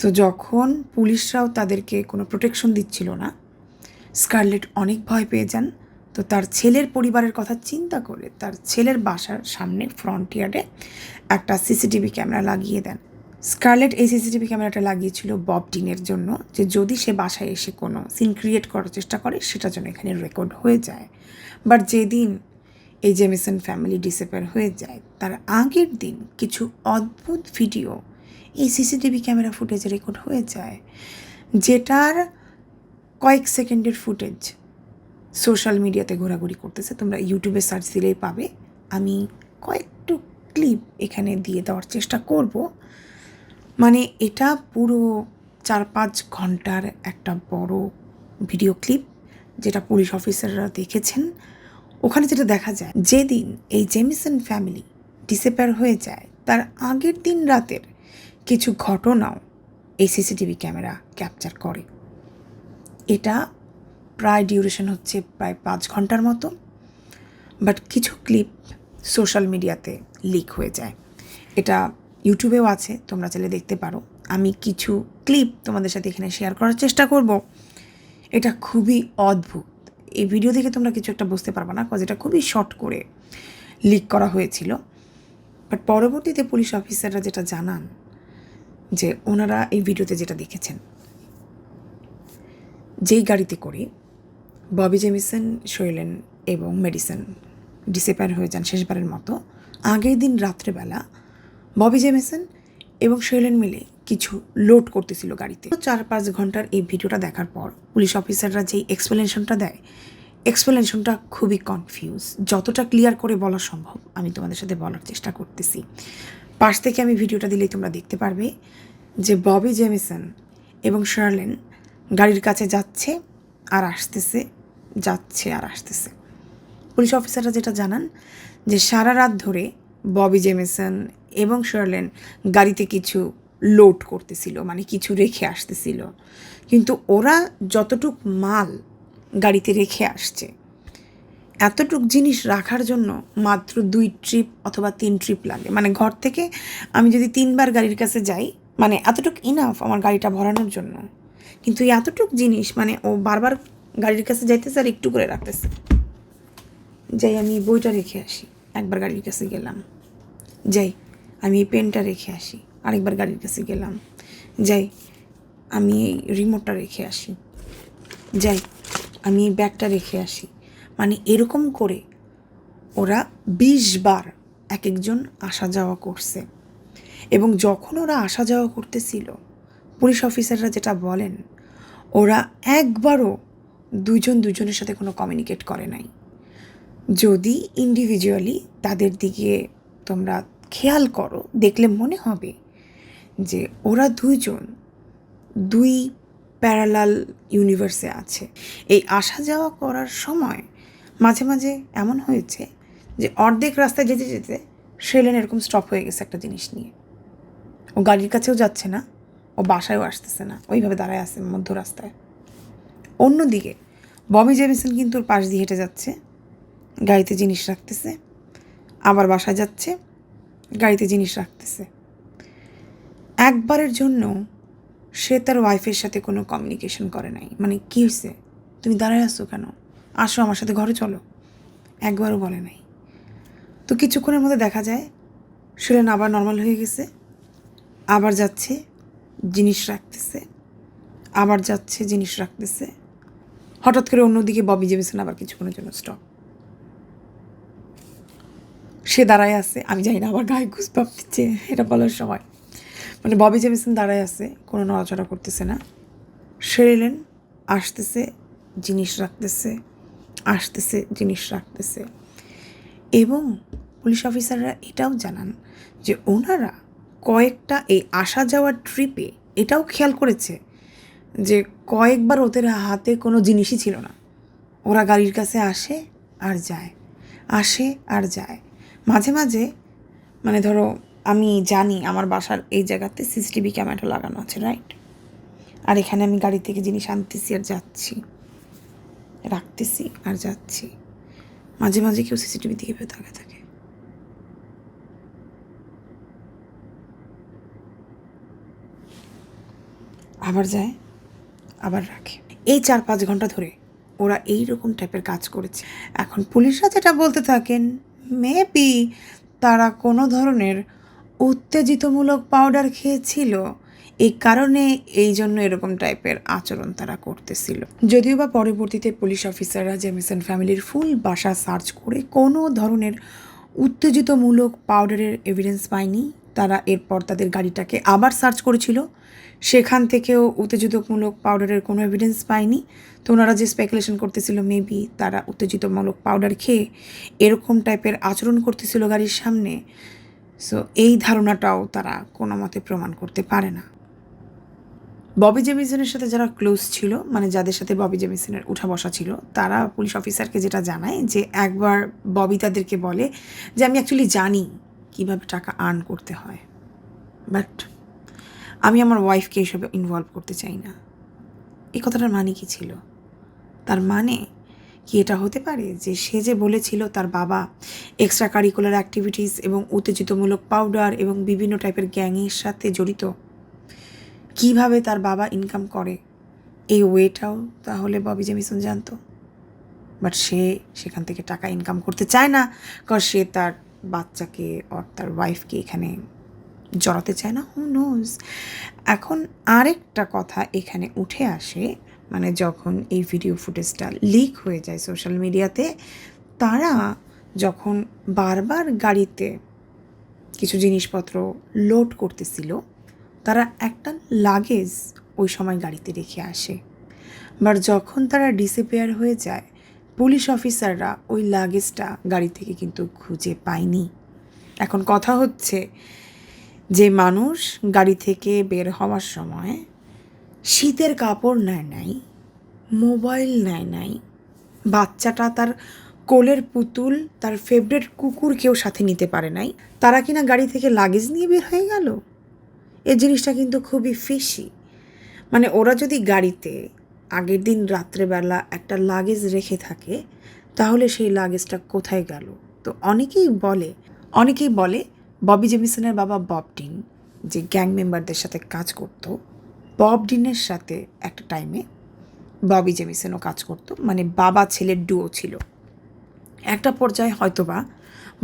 তো যখন পুলিশরাও তাদেরকে কোনো প্রোটেকশন দিচ্ছিল না, স্কারলেট অনেক ভয় পেয়ে যান। তো তার ছেলের পরিবারের কথা চিন্তা করে তার ছেলের বাসার সামনে ফ্রন্ট ইয়ার্ডে একটা CCTV ক্যামেরা লাগিয়ে দেন, স্কারলেট এই সিসিটিভি ক্যামেরাটা লাগিয়েছিল বব ডিনের জন্য, যে যদি সে বাসায় এসে কোনো সিন ক্রিয়েট করার চেষ্টা করে সেটার জন্য এখানে রেকর্ড হয়ে যায়। বাট যেদিন এই জেমিসন ফ্যামিলি ডিসঅ্যাপিয়ার হয়ে যায় তার আগের দিন কিছু অদ্ভুত ভিডিও এই সিসিটিভি ক্যামেরা ফুটেজে রেকর্ড হয়ে যায়, যেটার কয়েক সেকেন্ডের ফুটেজ সোশ্যাল মিডিয়াতে ঘোরাঘুরি করতেছে। তোমরা ইউটিউবে সার্চ দিলেই পাবে। আমি কয়েকটু ক্লিপ এখানে দিয়ে দেওয়ার চেষ্টা করব। মানে এটা পুরো 4-5 ঘন্টার একটা বড় ভিডিও ক্লিপ, যেটা পুলিশ অফিসাররা দেখেছেন। ওখানে যেটা দেখা যায়, যেদিন এই জেমিসন ফ্যামিলি ডিসঅ্যাপিয়ার হয়ে যায় তার আগের দিন রাতের কিছু ঘটনাও এই সিসিটিভি ক্যামেরা ক্যাপচার করে। এটা প্রায় ডিউরেশন হচ্ছে প্রায় 5 ঘন্টার মতো। বাট কিছু ক্লিপ সোশ্যাল মিডিয়াতে লিক হয়ে যায়। এটা ইউটিউবেও আছে, তোমরা চাইলে দেখতে পারো। আমি কিছু ক্লিপ তোমাদের সাথে এখানে শেয়ার করার চেষ্টা করব। এটা খুবই অদ্ভুত। এই ভিডিও দেখে তোমরা কিছু একটা বুঝতে পারবে না, কজ এটা খুবই শর্ট করে লিক করা হয়েছিল। বাট পরবর্তীতে পুলিশ অফিসাররা যেটা জানান, যে ওনারা এই ভিডিওতে যেটা দেখেছেন, যেই গাড়িতে করে ববি জেমিসন, শৈলেন এবং মেডিসন ডিসঅ্যাপিয়ার হয়ে যান শেষবারের মতো, আগের দিন রাত্রেবেলা ববি জেমিসন এবং শৈলেন মিলে কিছু লোড করতেছিল গাড়িতে। 4-5 ঘন্টার এই ভিডিওটা দেখার পর পুলিশ অফিসাররা যেই এক্সপ্লেনেশনটা দেয়, এক্সপ্লেনেশনটা খুবই কনফিউজ। যতটা ক্লিয়ার করে বলা সম্ভব আমি তোমাদের সাথে বলার চেষ্টা করতেছি। পাশ থেকে আমি ভিডিওটা দিলেই তোমরা দেখতে পারবে যে ববি জেমিসন এবং শার্লেন গাড়ির কাছে যাচ্ছে আর আসতেছে, যাচ্ছে আর আসতেছে। পুলিশ অফিসাররা যেটা জানান, যে সারা রাত ধরে ববি জেমিসন এবং শার্লেন গাড়িতে কিছু লোড করতেছিল, মানে কিছু রেখে আসতেছিল। কিন্তু ওরা যতটুক মাল গাড়িতে রেখে আসছে, এতটুক জিনিস রাখার জন্য মাত্র 2 ট্রিপ অথবা 3 ট্রিপ লাগে। মানে ঘর থেকে আমি যদি 3 বার গাড়ির কাছে যাই, মানে এতটুক ইনাফ আমার গাড়িটা ভরানোর জন্য। কিন্তু এই এতটুক জিনিস, মানে ও বারবার গাড়ির কাছে যাইতেছে আর একটু করে রাখতেছে। যাই আমি বইটা রেখে আসি, একবার গাড়ির কাছে গেলাম। যাই আমি এই পেনটা রেখে আসি, আরেকবার গাড়ির কাছে গেলাম। যাই আমি এই রিমোটটা রেখে আসি। যাই আমি এই ব্যাগটা রেখে আসি। মানে এরকম করে ওরা 20 বার এক একজন আসা যাওয়া করছে। এবং যখন ওরা আসা যাওয়া করতেছিল, পুলিশ অফিসাররা যেটা বলেন, ওরা একবারও দুজনের সাথে কোনো কমিউনিকেট করে নাই। যদি ইন্ডিভিজুয়ালি তাদের দিকে তোমরা খেয়াল করো, দেখলে মনে হবে যে ওরা দুই প্যারালাল ইউনিভার্সে আছে। এই আসা যাওয়া করার সময় মাঝে মাঝে এমন হয়েছে যে অর্ধেক রাস্তায় যেতে যেতে শৈলেন এরকম স্টপ হয়ে গেছে একটা জিনিস নিয়ে। ও গাড়ির কাছেও যাচ্ছে না, ও বাসায়ও আসতেছে না, ওইভাবে দাঁড়ায় আছে মধ্য রাস্তায়। অন্যদিকে ববি জেমিসন কিন্তু ওর পাশ দিয়ে হেঁটে যাচ্ছে, গাড়িতে জিনিস রাখতেছে, আবার বাসায় যাচ্ছে, গাড়িতে জিনিস রাখতেছে। একবারের জন্য সে তার ওয়াইফের সাথে কোনো কমিউনিকেশন করে নাই। মানে কী হয়েছে, তুমি দাঁড়ায় আসছো কেন, আসো আমার সাথে ঘরে চলো, একবারও বলে নাই। তো কিছুক্ষণের মধ্যে দেখা যায় শৈলেন আবার নর্মাল হয়ে গেছে, আবার যাচ্ছে জিনিস রাখতেছে, আবার যাচ্ছে জিনিস রাখতেছে। হঠাৎ করে অন্যদিকে ববি জেমিসন আবার কিছুক্ষণের জন্য স্টপ, সে দাঁড়ায় আছে। আমি জানি না, আবার গায়ে ঘুষপাপ দিচ্ছে এটা বলার সময়। মানে ববি জেমিসন দাঁড়ায় আছে, কোনো নড়াচড়া করতেছে না। শৈলেন আসতেছে, জিনিস রাখতেছে, আসতেছে, জিনিস রাখতেছে। এবং পুলিশ অফিসাররা এটাও জানান যে ওনারা কয়েকটা এই আসা যাওয়ার ট্রিপে এটাও খেয়াল করেছে যে কয়েকবার ওদের হাতে কোনো জিনিসই ছিল না। ওরা গাড়ির কাছে আসে আর যায়, আসে আর যায়। মাঝে মাঝে মানে ধরো আমি জানি আমার বাসার এই জায়গাতে সিসিটিভি ক্যামেরা লাগানো আছে, রাইট? আর এখানে আমি গাড়ি থেকে জিনিস আনতেছি আর যাচ্ছি, রাখতেছি আর যাচ্ছি। মাঝে মাঝে কেউ সিসিটিভি দিকে তাকিয়ে থাকে। আবার যায়, আবার রাখে। এই 4-5 ঘন্টা ধরে ওরা এই রকম টাইপের কাজ করেছে। এখন পুলিশরা যেটা বলতে থাকেন, মেবি তারা কোনো ধরনের উত্তেজিতমূলক পাউডার খেয়েছিল, এই কারণে এই জন্য এরকম টাইপের আচরণ তারা করতেছিল। যদিও বা পরবর্তীতে পুলিশ অফিসাররা জেমিসন ফ্যামিলির ফুল বাসা সার্চ করে কোনো ধরনের উত্তেজিতমূলক পাউডারের এভিডেন্স পায়নি। তারা এরপর তাদের গাড়িটাকে আবার সার্চ করেছিল, সেখান থেকেও উত্তেজিতমূলক পাউডারের কোনো এভিডেন্স পায়নি। তো ওনারা যে স্পেকুলেশন করতেছিল মেবি তারা উত্তেজিতমূলক পাউডার খেয়ে এরকম টাইপের আচরণ করতেছিল গাড়ির সামনে। সো এই ধারণাটাও তারা কোনো মতে প্রমাণ করতে পারে না। ববি জেমিসনের সাথে যারা ক্লোজ ছিল, মানে যাদের সাথে ববি জেমিসনের উঠা বসা ছিল, তারা পুলিশ অফিসারকে যেটা জানায় যে একবার ববি তাদেরকে বলে যে আমি অ্যাকচুয়ালি জানি কীভাবে টাকা আর্ন করতে হয়, বাট আমি আমার ওয়াইফকে এসবে ইনভলভ করতে চাই না। এই কথাটার মানে কী ছিল? তার মানে কি এটা হতে পারে যে সে যে বলেছিল তার বাবা এক্সট্রা কারিকুলার অ্যাক্টিভিটিস এবং উত্তেজিতমূলক পাউডার এবং বিভিন্ন টাইপের গ্যাংয়ের সাথে জড়িত, কিভাবে তার বাবা ইনকাম করে এই ওয়েটাও তাহলে ববি জেমিসন জানতো। বাট সে সেখান থেকে টাকা ইনকাম করতে চায় না, কারণ সে তার বাচ্চাকে আর তার ওয়াইফকে এখানে জড়াতে চায় না। Who knows. এখন আরেকটা কথা এখানে উঠে আসে, মানে যখন এই ভিডিও ফুটেজটা লিক হয়ে যায় সোশ্যাল মিডিয়াতে, তারা যখন বারবার গাড়িতে কিছু জিনিসপত্র লোড করতেছিল, তারা একটা লাগেজ ওই সময় গাড়িতে রেখে আসে। বাট যখন তারা ডিসঅ্যাপিয়ার হয়ে যায়, পুলিশ অফিসাররা ওই লাগেজটা গাড়ি থেকে কিন্তু খুঁজে পায়নি। এখন কথা হচ্ছে যে মানুষ গাড়ি থেকে বের হওয়ার সময় শীতের কাপড় নেয় নাই, মোবাইল নেয় নাই, বাচ্চাটা তার কোলের পুতুল, তার ফেভারিট কুকুর কেউ সাথে নিতে পারে নাই, তারা কিনা গাড়ি থেকে লাগেজ নিয়ে বের হয়ে গেল। এই জিনিসটা কিন্তু খুবই ফিশি। মানে ওরা যদি গাড়িতে আগের দিন রাত্রেবেলা একটা লাগেজ রেখে থাকে, তাহলে সেই লাগেজটা কোথায় গেল? তো অনেকেই বলে ববি জেমিসনের বাবা বব ডিন, যে গ্যাং মেম্বারদের সাথে কাজ করত, বব ডিনের সাথে একটা টাইমে ববি জেমিসনও কাজ করতো, মানে বাবা ছেলের ডুও ছিল। একটা পর্যায়ে হয়তোবা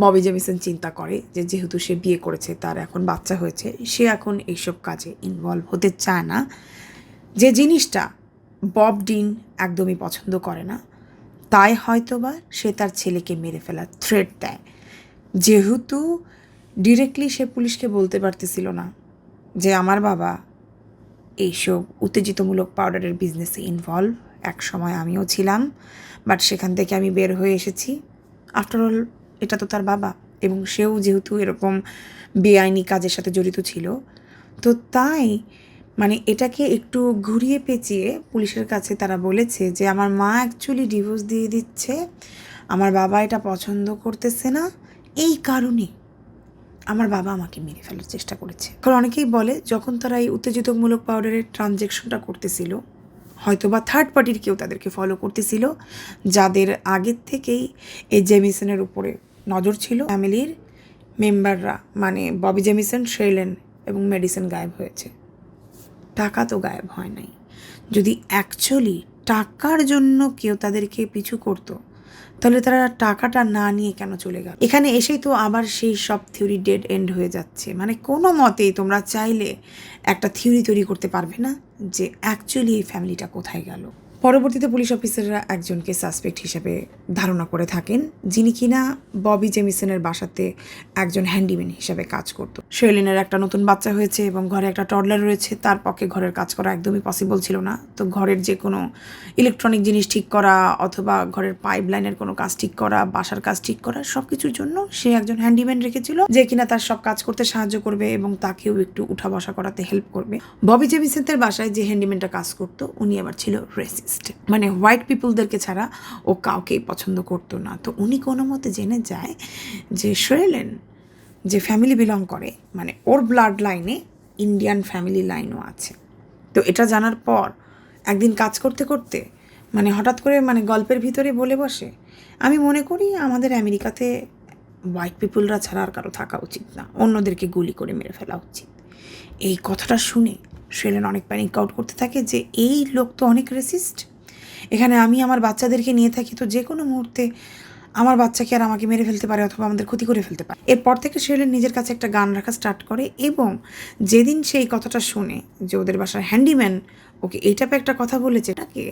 ববি জেমিসন চিন্তা করে যে যেহেতু সে বিয়ে করেছে, তার এখন বাচ্চা হয়েছে, সে এখন এইসব কাজে ইনভলভ হতে চায় না, যে জিনিসটা বব ডিন একদমই পছন্দ করে না। তাই হয়তোবা সে তার ছেলেকে মেরে ফেলার থ্রেট দেয়। যেহেতু ডিরেক্টলি সে পুলিশকে বলতে পারতেছিল না যে আমার বাবা এইসব উত্তেজিতমূলক পাউডারের বিজনেসে ইনভলভ, এক সময় আমিও ছিলাম, বাট সেখান থেকে আমি বের হয়ে এসেছি। আফটারঅল এটা তো তার বাবা, এবং সেও যেহেতু এরকম বেআইনি কাজের সাথে জড়িত ছিল, তো তাই মানে এটাকে একটু ঘুরিয়ে পেঁচিয়ে পুলিশের কাছে তারা বলেছে যে আমার মা অ্যাকচুয়ালি ডিভোর্স দিয়ে দিচ্ছে, আমার বাবা এটা পছন্দ করতেছে না, এই কারণে আমার বাবা আমাকে মেরে ফেলার চেষ্টা করেছে। কারণ অনেকেই বলে যখন তারা এই উত্তেজিতমূলক পাউডারের ট্রানজ্যাকশনটা করতেছিল, হয়তো বা থার্ড পার্টির কেউ তাদেরকে ফলো করতেছিল, যাদের আগের থেকেই এই জেমিসনের উপরে নজর ছিল। ফ্যামিলির মেম্বাররা, মানে ববি জেমিসন, শেরলেন এবং মেডিসন গায়েব হয়েছে, টাকা তো গায়েব হয় নাই। যদি অ্যাকচুয়ালি টাকার জন্য কেউ তাদেরকে পিছু করতো, তাহলে তারা টাকাটা না নিয়ে কেন চলে গেল? এখানে এসেই তো আবার সেই সব থিওরি ডেড এন্ড হয়ে যাচ্ছে। মানে কোনো মতেই তোমরা চাইলে একটা থিওরি তৈরি করতে পারবে না যে অ্যাকচুয়ালি এই ফ্যামিলিটা কোথায় গেল। পরবর্তীতে পুলিশ অফিসাররা একজনকে সাসপেক্ট হিসেবে ধারণা করে থাকেন, যিনি কিনা ববি জেমিসনের বাসাতে একজন হ্যান্ডিম্যান হিসেবে কাজ করত। শেরলিনের একটা নতুন বাচ্চা হয়েছে এবং ঘরে একটা টডলার রয়েছে, তার পক্ষে ঘরের কাজ করা একদমই পসিবল ছিল না। তো ঘরের যে কোনো ইলেকট্রনিক জিনিস ঠিক করা অথবা ঘরের পাইপ লাইনের কোনো কাজ ঠিক করা, বাসার কাজ ঠিক করা, সব কিছুর জন্য সে একজন হ্যান্ডিম্যান রেখেছিল, যে কিনা তার সব কাজ করতে সাহায্য করবে এবং তাকেও একটু উঠা বসা করাতে হেল্প করবে। ববি জেমিসনের বাসায় যে হ্যান্ডিম্যানটা কাজ করতো, উনি আবার ছিল রেসিস্ট, মানে হোয়াইট পিপলদেরকে ছাড়া ও কাউকেই পছন্দ করতো না। তো উনি কোনো মতে জেনে যায় যে শেরলেন যে ফ্যামিলি বিলং করে, মানে ওর ব্লাড লাইনে ইন্ডিয়ান ফ্যামিলি লাইনও আছে। তো এটা জানার পর একদিন কাজ করতে করতে মানে হঠাৎ করে মানে গল্পের ভিতরে বলে বসে, আমি মনে করি আমাদের আমেরিকাতে হোয়াইট পিপলরা ছাড়া আর কারো থাকা উচিত না, অন্যদেরকে গুলি করে মেরে ফেলা উচিত। এই কথাটা শুনে শেরলেন অনেক প্যানিক আউট করতে থাকে যে এই লোক তো অনেক রেসিস্ট, এখানে আমি আমার বাচ্চাদেরকে নিয়ে থাকি, তো যে কোনো মুহূর্তে আমার বাচ্চাকে আর আমাকে মেরে ফেলতে পারে অথবা আমাদের ক্ষতি করে ফেলতে পারে। এরপর থেকে শেরলিন নিজের কাছে একটা গান রাখা স্টার্ট করে, এবং যেদিন সেই কথাটা শুনে যে ওদের বাসার হ্যান্ডিম্যান ওকে এই টাইপের একটা কথা বলেছে, তাকে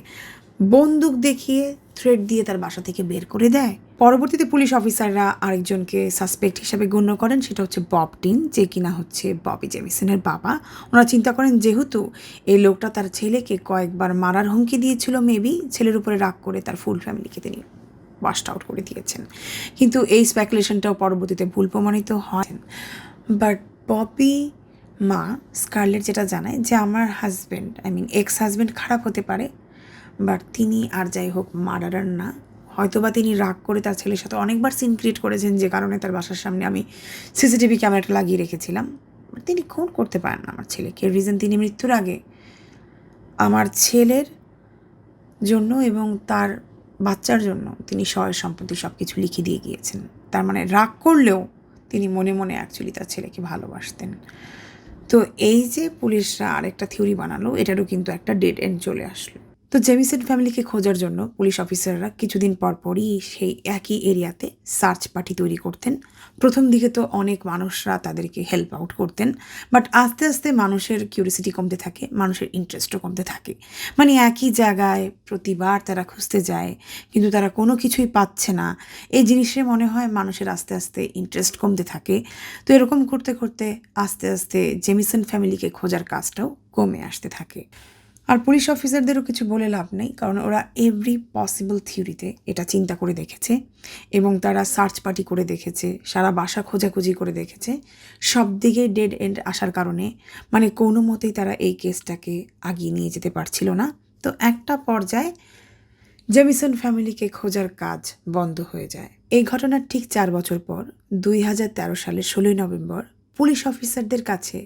বন্দুক দেখিয়ে থ্রেট দিয়ে তার বাসা থেকে বের করে দেয়। পরবর্তীতে পুলিশ অফিসাররা আরেকজনকে সাসপেক্ট হিসাবে গণ্য করেন, সেটা হচ্ছে বব ডিন, যে কিনা হচ্ছে ববি জেমিসনের বাবা। ওনারা চিন্তা করেন যেহেতু এই লোকটা তার ছেলেকে কয়েকবার মারার হুমকি দিয়েছিল, মেবি ছেলের উপরে রাগ করে তার ফুল ফ্যামিলিকে তিনি ওয়াশড আউট করে দিয়েছেন। কিন্তু এই স্পেকুলেশনটাও পরবর্তীতে ভুল প্রমাণিত হয়। বাট ববি মা স্কারলেট যেটা জানায় যে আমার হাজব্যান্ড, এক্স হাজব্যান্ড খারাপ হতে পারে, বাট তিনি আর যাই হোক মার্ডারার না। হয়তোবা তিনি রাগ করে তার ছেলের সাথে অনেকবার সিন ক্রিয়েট করেছেন, যে কারণে তার বাসার সামনে আমি সিসিটিভি ক্যামেরাটা লাগিয়ে রেখেছিলাম। বাট তিনি খুন করতে পারেন না আমার ছেলেকে। রিজন, তিনি মৃত্যুর আগে আমার ছেলের জন্য এবং তার বাচ্চার জন্য তিনি সয় সম্পত্তি সব কিছু লিখে দিয়ে গিয়েছেন। তার মানে রাগ করলেও তিনি মনে মনে অ্যাকচুয়ালি তার ছেলেকে ভালোবাসতেন। তো এই যে পুলিশরা আরেকটা থিওরি বানালো, এটারও কিন্তু একটা ডেড এন্ড চলে আসলো। তো জেমিসন ফ্যামিলিকে খোঁজার জন্য পুলিশ অফিসাররা কিছুদিন পরপরই সেই একই এরিয়াতে সার্চ পার্টি তৈরি করতেন। প্রথম দিকে তো অনেক মানুষরা তাদেরকে হেল্প আউট করতেন, বাট আস্তে আস্তে মানুষের কিউরিসিটি কমতে থাকে, মানুষের ইন্টারেস্টও কমতে থাকে। মানে একই জায়গায় প্রতিবার তারা খুঁজতে যায়, কিন্তু তারা কোনো কিছুই পাচ্ছে না। এই জিনিসে মনে হয় মানুষের আস্তে আস্তে ইন্টারেস্ট কমতে থাকে। তো এরকম করতে করতে আস্তে আস্তে জেমিসন ফ্যামিলিকে খোঁজার কাজটাও কমে আসতে থাকে। আর পুলিশ অফিসারদেরও কিছু বলে লাভ নেই, কারণ ওরা এভরি পসিবল থিওরিতে এটা চিন্তা করে দেখেছে, এবং তারা সার্চ পার্টি করে দেখেছে, সারা বাসা খোঁজাখুঁজি করে দেখেছে। সব দিকে ডেড এন্ড আসার কারণে মানে কোনো মতেই তারা এই কেসটাকে আগিয়ে নিয়ে যেতে পারছিল না। তো একটা পর্যায়ে জেমিসন ফ্যামিলিকে খোঁজার কাজ বন্ধ হয়ে যায়। এই ঘটনার ঠিক 4 বছর পর 2013 সালের 16 নভেম্বর পুলিশ অফিসারদের কাছে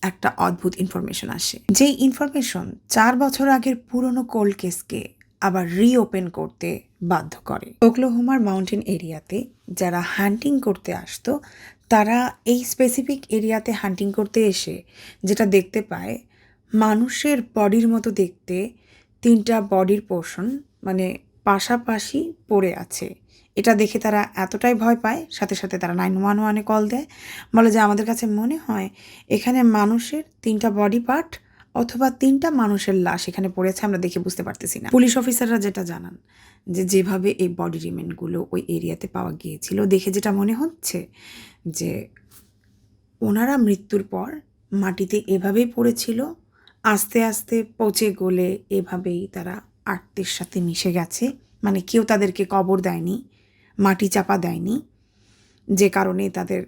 একটা অদ্ভুত ইনফরমেশন আসে, যেই ইনফরমেশন 4 বছর আগের পুরনো কোল্ড কেসকে আবার রিওপেন করতে বাধ্য করে। ওকলাহোমার মাউন্টেন এরিয়াতে যারা হান্টিং করতে আসতো, তারা এই স্পেসিফিক এরিয়াতে হান্টিং করতে এসে যেটা দেখতে পায়, মানুষের বডির মতো দেখতে 3টা বডির পোর্শন মানে পাশাপাশি পড়ে আছে। এটা দেখে তারা এতটাই ভয় পায়, সাথে সাথে তারা 911-এ কল দেয়, বলে যে আমাদের কাছে মনে হয় এখানে মানুষের 3টা বডি পার্ট অথবা 3টা মানুষের লাশ এখানে পড়েছে, আমরা দেখে বুঝতে পারতেছি না। পুলিশ অফিসাররা যেটা জানান যে যেভাবে এই বডি রিমেন্টগুলো ওই এরিয়াতে পাওয়া গিয়েছিল, দেখে যেটা মনে হচ্ছে যে ওনারা মৃত্যুর পর মাটিতে এভাবেই পড়েছিল, আস্তে আস্তে পচে গলে এভাবেই তারা আর্তের সাথে মিশে গেছে। মানে কেউ তাদেরকে কবর দেয়নি, মাটি চাপা দেয়নি, যে কারণে তাদের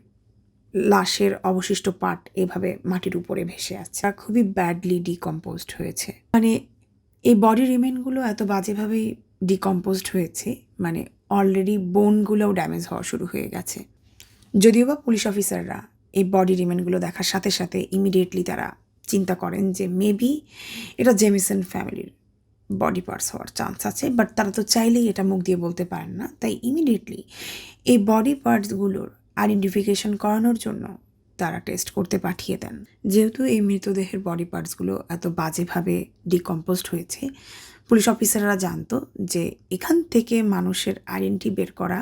লাশের অবশিষ্ট পার্ট এভাবে মাটির উপরে ভেসে আছে। আর খুবই ব্যাডলি ডিকম্পোজড হয়েছে। মানে এই বডি রিমেনগুলো এত বাজেভাবেই ডিকম্পোজড হয়েছে, মানে অলরেডি বোনগুলোও ড্যামেজ হওয়া শুরু হয়ে গেছে। যদিও বা পুলিশ অফিসাররা এই বডি রিমেনগুলো দেখার সাথে সাথে ইমিডিয়েটলি তারা চিন্তা করেন যে মেবি এটা জেমিসন ফ্যামিলির বডি পার্টস হওয়ার চান্স আছে, বাট তারা তো চাইলেই এটা মুখ দিয়ে বলতে পারেন না। তাই ইমিডিয়েটলি এই বডি পার্টসগুলোর আইডেন্টিফিকেশন করানোর জন্য তারা টেস্ট করতে পাঠিয়ে দেন। যেহেতু এই মৃতদেহের বডি পার্টসগুলো এত বাজেভাবে ডিকম্পোজড হয়েছে, পুলিশ অফিসাররা জানতো যে এখান থেকে মানুষের আইডেন্টি বের করা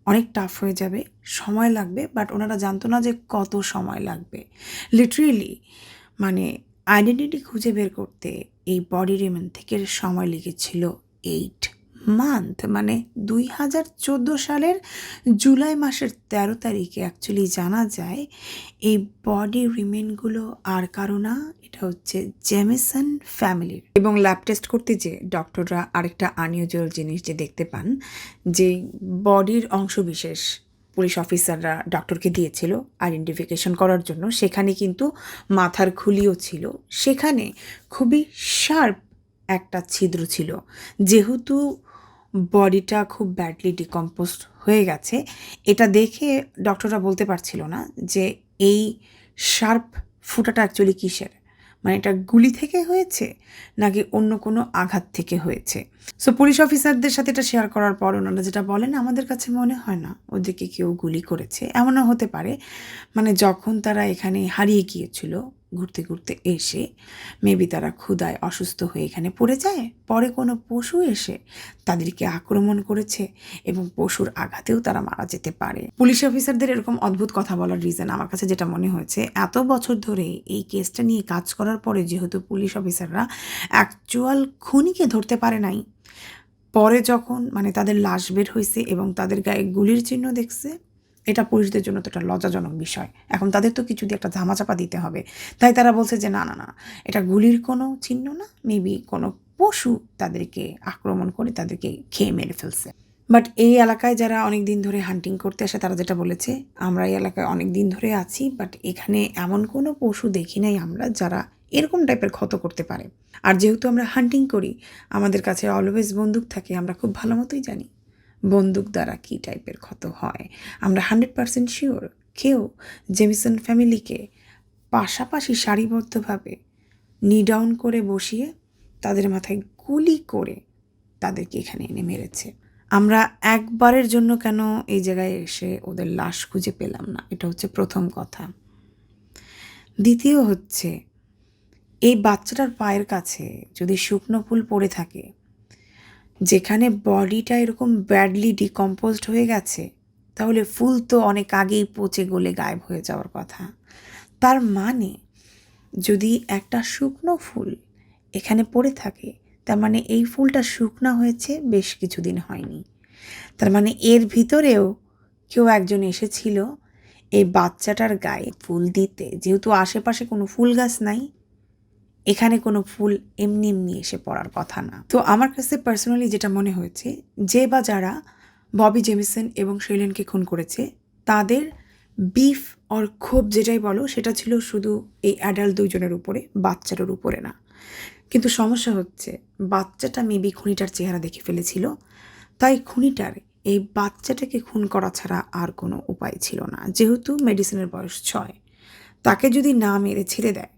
অনেক টাফ হয়ে যাবে, সময় লাগবে, বাট ওনারা জানতো না যে কত সময় লাগবে। লিটারেলি মানে আইডেন্টিটি খুঁজে বের করতে এই বডি রিমেন্ট থেকে সময় লেগেছিল 8 মান্থ। মানে 2014 সালের জুলাই মাসের 13 তারিখে অ্যাকচুয়ালি জানা যায় এই বডি রিমেন্টগুলো আর কারো না, এটা হচ্ছে জেমিসন ফ্যামিলির। এবং ল্যাব টেস্ট করতে যে ডক্টররা আরেকটা আনইউজুয়াল জিনিস যে দেখতে পান, যে বডির অংশবিশেষ পুলিশ অফিসাররা ডক্টরকে দিয়েছিল আইডেন্টিফিকেশন করার জন্য, সেখানে কিন্তু মাথার খুলিও ছিল, সেখানে খুবই শার্প একটা ছিদ্র ছিল। যেহেতু বডিটা খুব ব্যাডলি ডিকম্পোজড হয়ে গেছে, এটা দেখে ডক্টররা বলতে পারছিল না যে এই শার্প ফুটাটা অ্যাকচুয়ালি কিসের, মানে এটা গুলি থেকে হয়েছে নাকি অন্য কোনো আঘাত থেকে হয়েছে। সো পুলিশ অফিসারদের সাথে এটা শেয়ার করার পর ওনারা যেটা বলেন, আমাদের কাছে মনে হয় না ওদেরকে কেউ গুলি করেছে। এমনও হতে পারে মানে যখন তারা এখানে হারিয়ে গিয়েছিল ঘুরতে ঘুরতে এসে মেবি তারা ক্ষুধায় অসুস্থ হয়ে এখানে পড়ে যায়, পরে কোনো পশু এসে তাদেরকে আক্রমণ করেছে এবং পশুর আঘাতেও তারা মারা যেতে পারে। পুলিশ অফিসারদের এরকম অদ্ভুত কথা বলার রিজন আমার কাছে যেটা মনে হয়েছে, এত বছর ধরে এই কেসটা নিয়ে কাজ করার পরে যেহেতু পুলিশ অফিসাররা অ্যাকচুয়াল খুনিকে ধরতে পারে নাই, পরে যখন মানে তাদের লাশ বের হয়েছে এবং তাদের গায়ে গুলির চিহ্ন দেখছে, এটা পুলিশদের জন্য তো একটা লজ্জাজনক বিষয়। এখন তাদের তো কিছু দিয়ে একটা ধামাচাপা দিতে হবে, তাই তারা বলছে যে না না না, এটা গুলির কোনো চিহ্ন না, মেবি কোনো পশু তাদেরকে আক্রমণ করে তাদেরকে খেয়ে মেরে ফেলছে। বাট এই এলাকায় যারা অনেক দিন ধরে হান্টিং করতে আসে তারা যেটা বলেছে, আমরা এই এলাকায় অনেক দিন ধরে আছি, বাট এখানে এমন কোনো পশু দেখি নাই আমরা যারা এরকম টাইপের ক্ষত করতে পারে। আর যেহেতু আমরা হান্টিং করি, আমাদের কাছে অলওয়েজ বন্দুক থাকে, আমরা খুব ভালো মতোই জানি বন্দুক দ্বারা কী টাইপের ক্ষত হয়। আমরা 100% শিওর কেউ জেমিসন ফ্যামিলিকে পাশাপাশি সারিবদ্ধভাবে নি ডাউন করে বসিয়ে তাদের মাথায় গুলি করে তাদেরকে এখানে এনে মেরেছে। আমরা একবারের জন্য কেন এই জায়গায় এসে ওদের লাশ খুঁজে পেলাম না, এটা হচ্ছে প্রথম কথা। দ্বিতীয় হচ্ছে, এই বাচ্চাটার পায়ের কাছে যদি শুকনো ফুল পড়ে থাকে, যেখানে বডিটা এরকম ব্যাডলি ডিকম্পোজড হয়ে গেছে, তাহলে ফুল তো অনেক আগেই পচে গলে গায়েব হয়ে যাওয়ার কথা। তার মানে যদি একটা শুকনো ফুল এখানে পড়ে থাকে, তার মানে এই ফুলটা শুকনো হয়েছে বেশ কিছুদিন হয়নি। তার মানে এর ভিতরেও কেউ একজন এসেছিল এই বাচ্চাটার গায়ে ফুল দিতে। যেহেতু আশেপাশে কোনো ফুল গাছ নাই, এখানে কোনো ফুল এমনি এমনি এসে পড়ার কথা না। তো আমার কাছে পার্সোনালি যেটা মনে হয়েছে, যে বা যারা ববি জেমিসন এবং শেইলেনকে খুন করেছে, তাদের বিফ অর ক্ষোভ যেটাই বলো, সেটা ছিল শুধু এই অ্যাডাল্ট দুইজনের উপরে, বাচ্চাটার উপরে না। কিন্তু সমস্যা হচ্ছে, বাচ্চাটা মেবি খুনিটার চেহারা দেখে ফেলেছিল, তাই খুনিটার এই বাচ্চাটাকে খুন করা ছাড়া আর কোনো উপায় ছিল না। যেহেতু মেডিসিনের বয়স 6, তাকে যদি না মেরে ছেড়ে দেয়,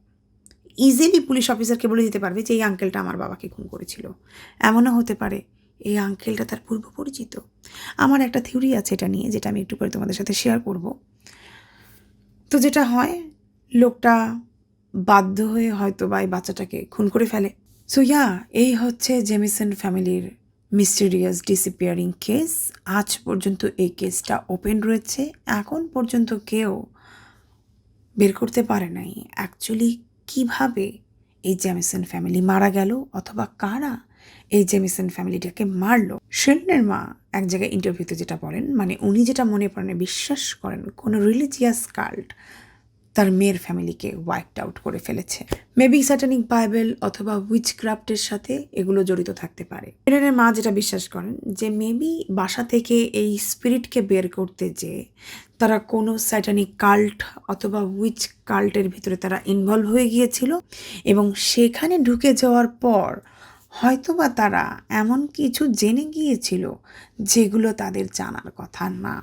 ইজিলি পুলিশ অফিসারকে বলে দিতে পারবে যে এই আঙ্কেলটা আমার বাবাকে খুন করেছিল। এমনও হতে পারে এই আঙ্কেলটা তার পূর্ব পরিচিত। আমার একটা থিওরি আছে এটা নিয়ে, যেটা আমি একটু পরে তোমাদের সাথে শেয়ার করব। তো যেটা হয়, লোকটা বাধ্য হয়ে হয়তো বা এই বাচ্চাটাকে খুন করে ফেলে। সো এই হচ্ছে জেমিসন ফ্যামিলির মিস্টেরিয়াস ডিসঅ্যাপিয়ারিং কেস। আজ পর্যন্ত এই কেসটা ওপেন রয়েছে। এখন পর্যন্ত কেউ বের করতে পারে নাই অ্যাকচুয়ালি কিভাবে এই জেমিসন ফ্যামিলি মারা গেল, অথবা কারা এই জেমিসন ফ্যামিলিটাকে মারলো। শেইলেনের মা এক জায়গায় ইন্টারভিউতে যেটা বলেন, মানে উনি যেটা মনে প্রাণে বিশ্বাস করেন, কোনো রিলিজিয়াস কাল্ট তার মেয়ের ফ্যামিলিকে ওয়াইপড আউট করে ফেলেছে। মেবি স্যাটানিক বাইবেল অথবা উইচক্রাফটের সাথে এগুলো জড়িত থাকতে পারে। শেইলেনের মা যেটা বিশ্বাস করেন যে মেবি বাসা থেকে এই স্পিরিটকে বের করতে যে তারা কোনো স্যাটানিক কাল্ট অথবা উইচ কাল্টের ভিতরে তারা ইনভলভ হয়ে গিয়েছিল, এবং সেখানে ঢুকে যাওয়ার পর হয়তোবা তারা এমন কিছু জেনে গিয়েছিল যেগুলো তাদের জানার কথা না,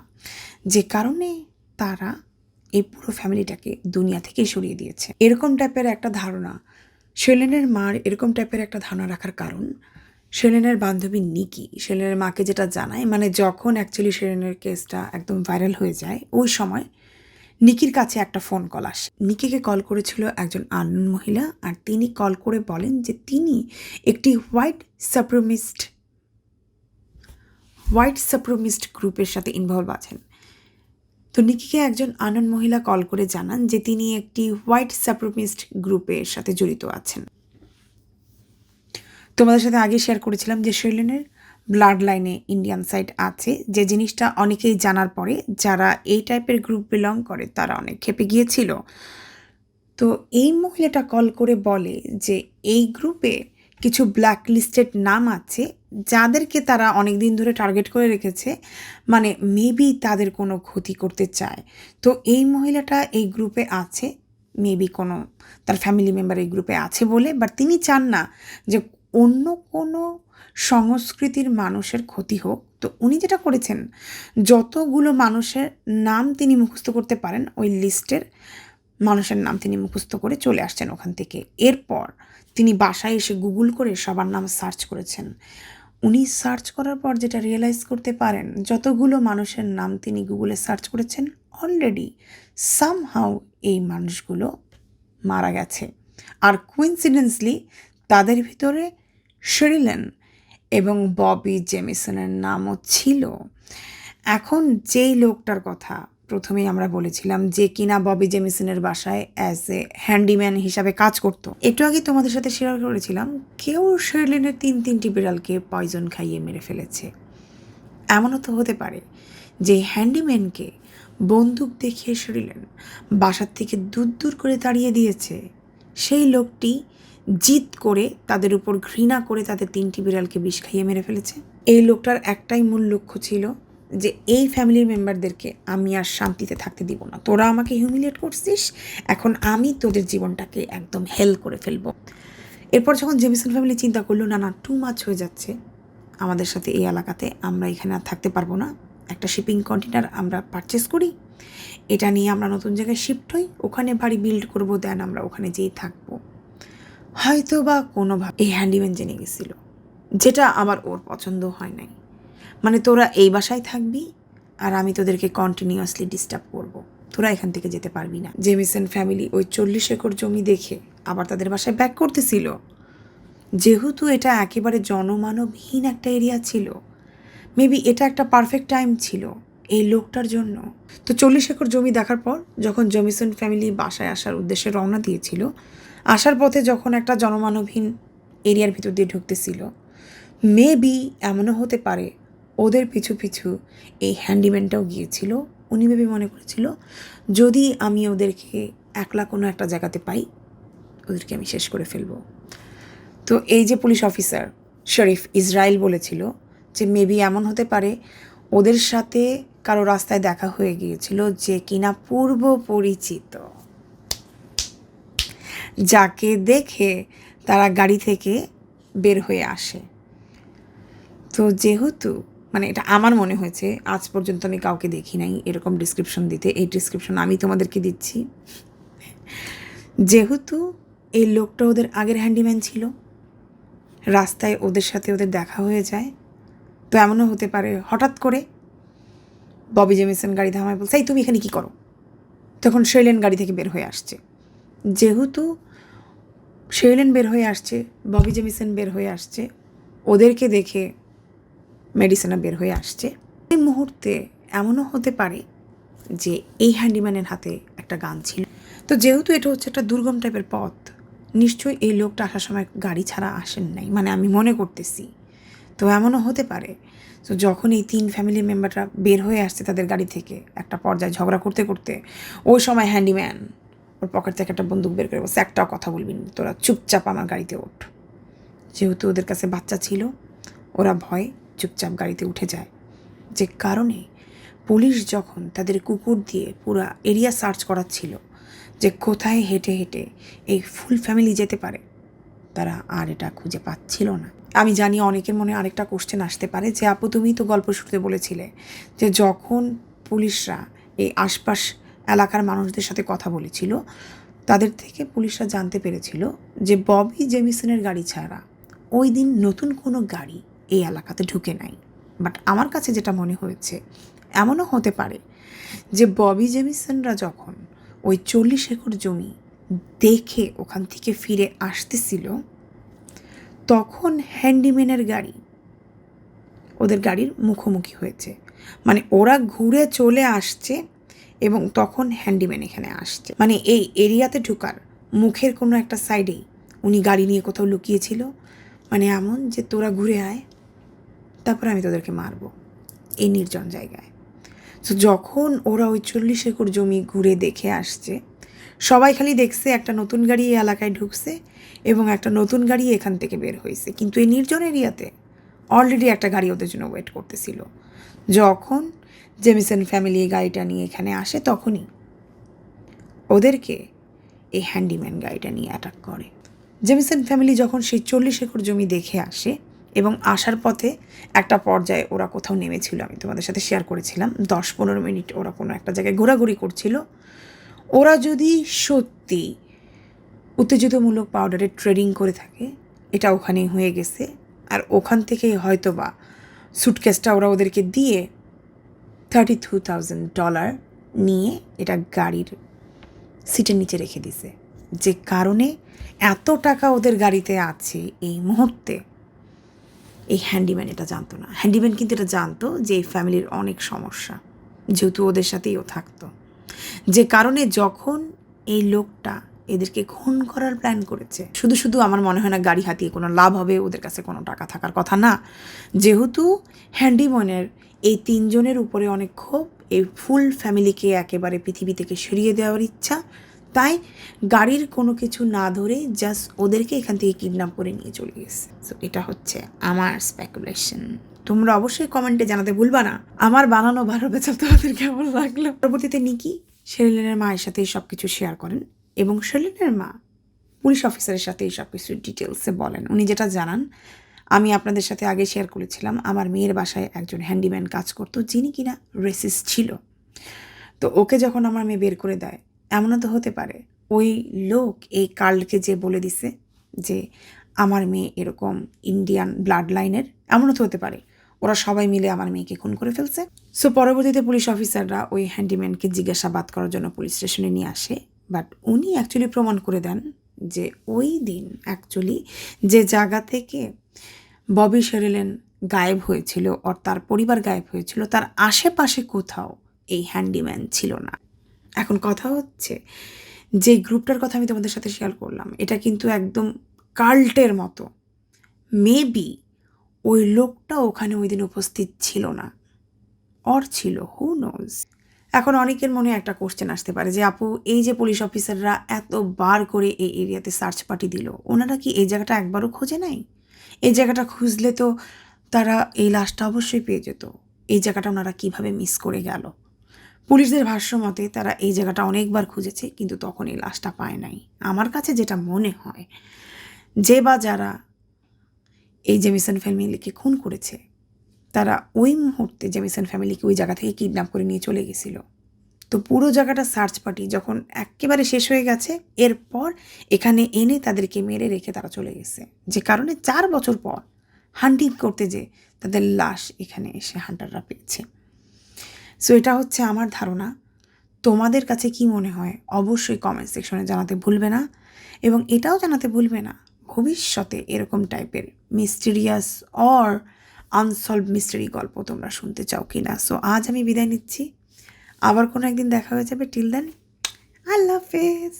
যে কারণে তারা এই পুরো ফ্যামিলিটাকে দুনিয়া থেকে সরিয়ে দিয়েছে। এরকম টাইপের একটা ধারণা শেইলেনের মার, এরকম টাইপের একটা ধারণা রাখার কারণ, শেইলেনের বান্ধবী নিকি শেইলেনের মাকে যেটা জানায়, মানে যখন অ্যাকচুয়ালি শেইলেনের কেসটা একদম ভাইরাল হয়ে যায়, ওই সময় নিকির কাছে একটা ফোন কল আসে। নিকিকে কল করেছিল একজন আননোন মহিলা, আর তিনি কল করে বলেন যে তিনি একটি হোয়াইট সাপ্রমিস্ট গ্রুপের সাথে ইনভলভ আছেন। তো নিকিকে একজন আননোন মহিলা কল করে জানান যে তিনি একটি হোয়াইট সাপ্রমিস্ট গ্রুপের সাথে জড়িত আছেন। তোমাদের সাথে আগে শেয়ার করেছিলাম যে শেইলেনের ব্লাড লাইনে ইন্ডিয়ান সাইড আছে, যে জিনিসটা অনেকেই জানার পরে যারা এই টাইপের গ্রুপ বিলং করে তারা অনেক ক্ষেপে গিয়েছিল। তো এই মহিলাটা কল করে বলে যে এই গ্রুপে কিছু ব্ল্যাক লিস্টেড নাম আছে, যাদেরকে তারা অনেক দিন ধরে টার্গেট করে রেখেছে, মানে মেবি তাদের কোনো ক্ষতি করতে চায়। তো এই মহিলাটা এই গ্রুপে আছে, মেবি কোনো তার ফ্যামিলি মেম্বার এই গ্রুপে আছে বলে, বাট তিনি চান না যে অন্য কোনো সংস্কৃতির মানুষের ক্ষতি হোক। তো উনি যেটা করেছেন, যতগুলো মানুষের নাম তিনি মুখস্থ করতে পারেন ওই লিস্টের মানুষের নাম তিনি মুখস্থ করে চলে আসছেন ওখান থেকে। এরপর তিনি বাসায় এসে গুগল করে সবার নাম সার্চ করেছেন। উনি সার্চ করার পর যেটা রিয়েলাইজ করতে পারেন, যতগুলো মানুষের নাম তিনি গুগলে সার্চ করেছেন অলরেডি সামহাউ এই মানুষগুলো মারা গেছে। আর কোইন্সিডেন্সলি তাদের ভিতরে শেরিলেন এবং ববি জেমিসনের নামও ছিল। এখন যেই লোকটার কথা প্রথমেই আমরা বলেছিলাম যে কিনা ববি জেমিসনের বাসায় অ্যাজ এ হ্যান্ডিম্যান হিসাবে কাজ করতো, একটু আগে তোমাদের সাথে শেয়ার করেছিলাম কেউ শেরিলেনের তিনটি বিড়ালকে পয়জন খাইয়ে মেরে ফেলেছে। এমনও তো হতে পারে যে হ্যান্ডিম্যানকে বন্দুক দেখিয়ে শেরিলেন বাসার থেকে দূর করে তাড়িয়ে দিয়েছে। সেই লোকটি জিদ করে তাদের উপর ঘৃণা করে তাদের 3টি বিড়ালকে বিষ খাইয়ে মেরে ফেলেছে। এই লোকটার একটাই মূল লক্ষ্য ছিল যে এই ফ্যামিলির মেম্বারদেরকে আমি আর শান্তিতে থাকতে দিব না, তোরা আমাকে হিউমিলিয়েট করছিস, এখন আমি তোদের জীবনটাকে একদম হেল করে ফেলবো। এরপর যখন জেমিসন ফ্যামিলি চিন্তা করলো না টু মাচ হয়ে যাচ্ছে আমাদের সাথে এই এলাকাতে, আমরা এখানে আর থাকতে পারবো না, একটা শিপিং কন্টেনার আমরা পারচেস করি, এটা নিয়ে আমরা নতুন জায়গায় শিফট হই, ওখানে বাড়ি বিল্ড করবো, দেন আমরা ওখানে যেই থাকবো। হয়তো বা কোনোভাবে এই হ্যান্ডিম্যান জেনে গেছিল, যেটা আমার ওর পছন্দ হয় নাই। মানে তোরা এই বাসায় থাকবি আর আমি তোদেরকে কন্টিনিউয়াসলি ডিস্টার্ব করবো, তোরা এখান থেকে যেতে পারবি না। জেমিসন ফ্যামিলি ওই 40 একর জমি দেখে আবার তাদের বাসায় ব্যাক করতেছিল, যেহেতু এটা একেবারে জনমানবহীন একটা এরিয়া ছিল। মেবি এটা একটা পারফেক্ট টাইম ছিল এই লোকটার জন্য। তো 40 একর জমি দেখার পর যখন জেমিসন ফ্যামিলি বাসায় আসার উদ্দেশ্যে রওনা দিয়েছিল, আসার পথে যখন একটা জনমানবহীন এরিয়ার ভিতর দিয়ে ঢুকতেছিল, মেবি এমনও হতে পারে ওদের পিছু পিছু এই হ্যান্ডিম্যানটাও গিয়েছিল। উনি মেবি মনে করেছিল যদি আমি ওদেরকে একলা কোনো একটা জায়গাতে পাই, ওদেরকে আমি শেষ করে ফেলবো। তো এই যে পুলিশ অফিসার শরীফ ইসরায়েল বলেছিল যে মেবি এমন হতে পারে ওদের সাথে কারো রাস্তায় দেখা হয়ে গিয়েছিল যে কিনা পূর্ব পরিচিত, যাকে দেখে তারা গাড়ি থেকে বের হয়ে আসে। তো যেহেতু মানে এটা আমার মনে হয়েছে, আজ পর্যন্ত আমি কাউকে দেখি নাই এরকম ডিসক্রিপশন দিতে, এই ডিসক্রিপশন আমি তোমাদেরকে দিচ্ছি। যেহেতু এই লোকটা ওদের আগের হ্যান্ডিম্যান ছিল, রাস্তায় ওদের সাথে ওদের দেখা হয়ে যায়, তো এমনও হতে পারে হঠাৎ করে ববি জেমিসন গাড়ি থামায় বলছে, এই তুমি এখানে কী করো? তখন শেরিলেন গাড়ি থেকে বের হয়ে আসছে। যেহেতু শেরিলেন বের হয়ে আসছে, ববি জেমিসন বের হয়ে আসছে, ওদেরকে দেখে মেডিসিনা বের হয়ে আসছে। এই মুহূর্তে এমনও হতে পারে যে এই হ্যান্ডিম্যানের হাতে একটা গান ছিল। তো যেহেতু এটা হচ্ছে একটা দুর্গম টাইপের পথ, নিশ্চয়ই এই লোকটা আসার সময় গাড়ি ছাড়া আসেন নাই, মানে আমি মনে করতেছি। তো এমনও হতে পারে তো যখন এই 3 ফ্যামিলি মেম্বাররা বের হয়ে আসছে তাদের গাড়ি থেকে একটা পর্যায়ে ঝগড়া করতে করতে, ওই সময় হ্যান্ডিম্যান ওর পকেট থেকে একটা বন্দুক বের করে বলছে, একটাও কথা বলবি না, তোরা চুপচাপ আমার গাড়িতে ওঠ। যেহেতু ওদের কাছে বাচ্চা ছিল, ওরা ভয় চুপচাপ গাড়িতে উঠে যায়। যে কারণে পুলিশ যখন তাদের কুকুর দিয়ে পুরো এরিয়া সার্চ করাচ্ছিল যে কোথায় হেঁটে হেঁটে এই ফুল ফ্যামিলি যেতে পারে, তারা আর এটা খুঁজে পাচ্ছিল না। আমি জানি অনেকের মনে আরেকটা কোশ্চেন আসতে পারে যে আপু তুমি তো গল্প শুরুতে বলেছিলে যে যখন পুলিশরা এই আশপাশ এলাকার মানুষদের সাথে কথা বলেছিল, তাদের থেকে পুলিশরা জানতে পেরেছিল যে ববি জেমিসনের গাড়ি ছাড়া ওই দিন নতুন কোনো গাড়ি এই এলাকাতে ঢুকে নাই। বাট আমার কাছে যেটা মনে হয়েছে, এমনও হতে পারে যে ববি জেমিসনরা যখন ওই 40 একর জমি দেখে ওখান থেকে ফিরে আসতেছিল, তখন হ্যান্ডিম্যানের গাড়ি ওদের গাড়ির মুখোমুখি হয়েছে। মানে ওরা ঘুরে চলে আসছে এবং তখন হ্যান্ডিম্যান এখানে আসছে। মানে এই এরিয়াতে ঢুকার মুখের কোনো একটা সাইডেই উনি গাড়ি নিয়ে কোথাও লুকিয়েছিল। মানে এমন যে তোরা ঘুরে আয়, তারপর আমি তোদেরকে মারবো এই নির্জন জায়গায়। তো যখন ওরা ওই 40 একর জমি ঘুরে দেখে আসছে, সবাই খালি দেখছে একটা নতুন গাড়ি এই এলাকায় ঢুকছে এবং একটা নতুন গাড়ি এখান থেকে বের হয়েছে, কিন্তু এই নির্জন এরিয়াতে অলরেডি একটা গাড়ি ওদের জন্য ওয়েট করতেছিল। যখন জেমিসন ফ্যামিলি এই গাড়িটা নিয়ে এখানে আসে, তখনই ওদেরকে এই হ্যান্ডিম্যান গাড়িটা নিয়ে অ্যাটাক করে। জেমিসন ফ্যামিলি যখন সেই 40 একর জমি দেখে আসে এবং আসার পথে একটা পর্যায়ে ওরা কোথাও নেমেছিল, আমি তোমাদের সাথে শেয়ার করেছিলাম 10-15 মিনিট ওরা কোনো একটা জায়গায় ঘোরাঘুরি করছিল। ওরা যদি সত্যি উত্তেজিতমূলক পাউডারের ট্রেডিং করে থাকে, এটা ওখানেই হয়ে গেছে, আর ওখান থেকেই হয়তো বা সুটকেসটা ওরা ওদেরকে দিয়ে $32,000 নিয়ে এটা গাড়ির সিটের নিচে রেখে দিছে। যে কারণে এত টাকা ওদের গাড়িতে আছে এই মুহূর্তে, এই হ্যান্ডিম্যান এটা জানতো না। হ্যান্ডিম্যান কিন্তু এটা জানতো যে এই ফ্যামিলির অনেক সমস্যা, যেহেতু ওদের সাথেই ও থাকতো, যে কারণে যখন এই লোকটা এদেরকে খুন করার প্ল্যান করেছে, শুধু শুধু আমার মনে হয় না গাড়ি হাতিয়ে কোনো লাভ হবে, ওদের কাছে কোনো টাকা থাকার কথা না। যেহেতু হ্যান্ডিম্যানের এই 3 জনের উপরে অনেক ক্ষোভ, এই ফুল ফ্যামিলিকে একেবারে পৃথিবী থেকে সরিয়ে দেওয়ার ইচ্ছা, তাই গাড়ির কোনো কিছু না ধরে জাস্ট ওদেরকে এখান থেকে কিডন্যাপ করে নিয়ে চলে গেছে। সো এটা হচ্ছে আমার স্পেকুলেশন। তোমরা অবশ্যই কমেন্টে জানাতে ভুলবা না আমার বানানো ভালো বেচা তোমাদের কেমন লাগলো। পরবর্তীতে নিকি শেরিলিনের মায়ের সাথে সব কিছু শেয়ার করেন এবং শেরিলিনের মা পুলিশ অফিসারের সাথে এই সব কিছু ডিটেলসে বলেন। উনি যেটা জানান আমি আপনাদের সাথে আগে শেয়ার করেছিলাম, আমার মেয়ের বাসায় একজন হ্যান্ডিম্যান কাজ করতো যিনি কিনা রেসিস্ট ছিল। তো ওকে যখন আমার মেয়ে বের করে দেয়, এমনও তো হতে পারে ওই লোক এই কার্লকে যে বলে দিছে যে আমার মেয়ে এরকম ইন্ডিয়ান ব্লাড লাইনের, এমনও তো হতে পারে ওরা সবাই মিলে আমার মেয়েকে খুন করে ফেলছে। সো পরবর্তীতে পুলিশ অফিসাররা ওই হ্যান্ডিম্যানকে জিজ্ঞাসাবাদ করার জন্য পুলিশ স্টেশনে নিয়ে আসে, বাট উনি অ্যাকচুয়ালি প্রমাণ করে দেন যে ওই দিন অ্যাকচুয়ালি যে জায়গা থেকে ববি শেরিলিন গায়েব হয়েছিল আর তার পরিবার গায়েব হয়েছিল তার আশেপাশে কোথাও এই হ্যান্ডিম্যান ছিল না। এখন কথা হচ্ছে যে গ্রুপটার কথা আমি তোমাদের সাথে শেয়ার করলাম, এটা কিন্তু একদম কাল্টের মতো। মেবি ওই লোকটা ওখানে ওই দিন উপস্থিত ছিল না, অর ছিল, হু নোজ। এখন অনেকের মনে একটা কোশ্চেন আসতে পারে যে আপু এই যে পুলিশ অফিসাররা এতবার করে এই এরিয়াতে সার্চ পার্টি দিল, ওনারা কি এই জায়গাটা একবারও খোঁজে নাই? এই জায়গাটা খুঁজলে তো তারা এই লাশটা অবশ্যই পেয়ে যেত। এই জায়গাটা ওনারা কিভাবে মিস করে গেল? পুলিশদের ভাষ্য মতে তারা এই জায়গাটা অনেকবার খুঁজেছে কিন্তু তখন এই লাশটা পায় নাই। আমার কাছে যেটা মনে হয় যে বা যারা এই জেমিসন ফ্যামিলিকে খুন করেছে তারা ওই মুহূর্তে জেমিসন ফ্যামিলিকে ওই জায়গা থেকে কিডন্যাপ করে নিয়ে চলে গেছিল। তো পুরো জায়গাটা সার্চ পার্টি যখন একেবারে শেষ হয়ে গেছে, এরপর এখানে এনে তাদেরকে মেরে রেখে তারা চলে গেছে, যে কারণে 4 বছর পর হান্টিং করতে যে তাদের লাশ এখানে এসে হান্টাররা পেয়েছে। সো এটা হচ্ছে আমার ধারণা। তোমাদের কাছে কি মনে হয় অবশ্যই কমেন্ট সেকশনে জানাতে ভুলবে না, এবং এটাও জানাতে ভুলবে না ভবিষ্যতে এরকম টাইপের মিস্টিরিয়াস অর আনসলভ মিস্টারি গল্প তোমরা শুনতে চাও কি না। সো আজ আমি বিদায় নিচ্ছি, আবার কোনো একদিন দেখা হয়ে যাবে। টিল দেন, আল্লাহ হাফেজ।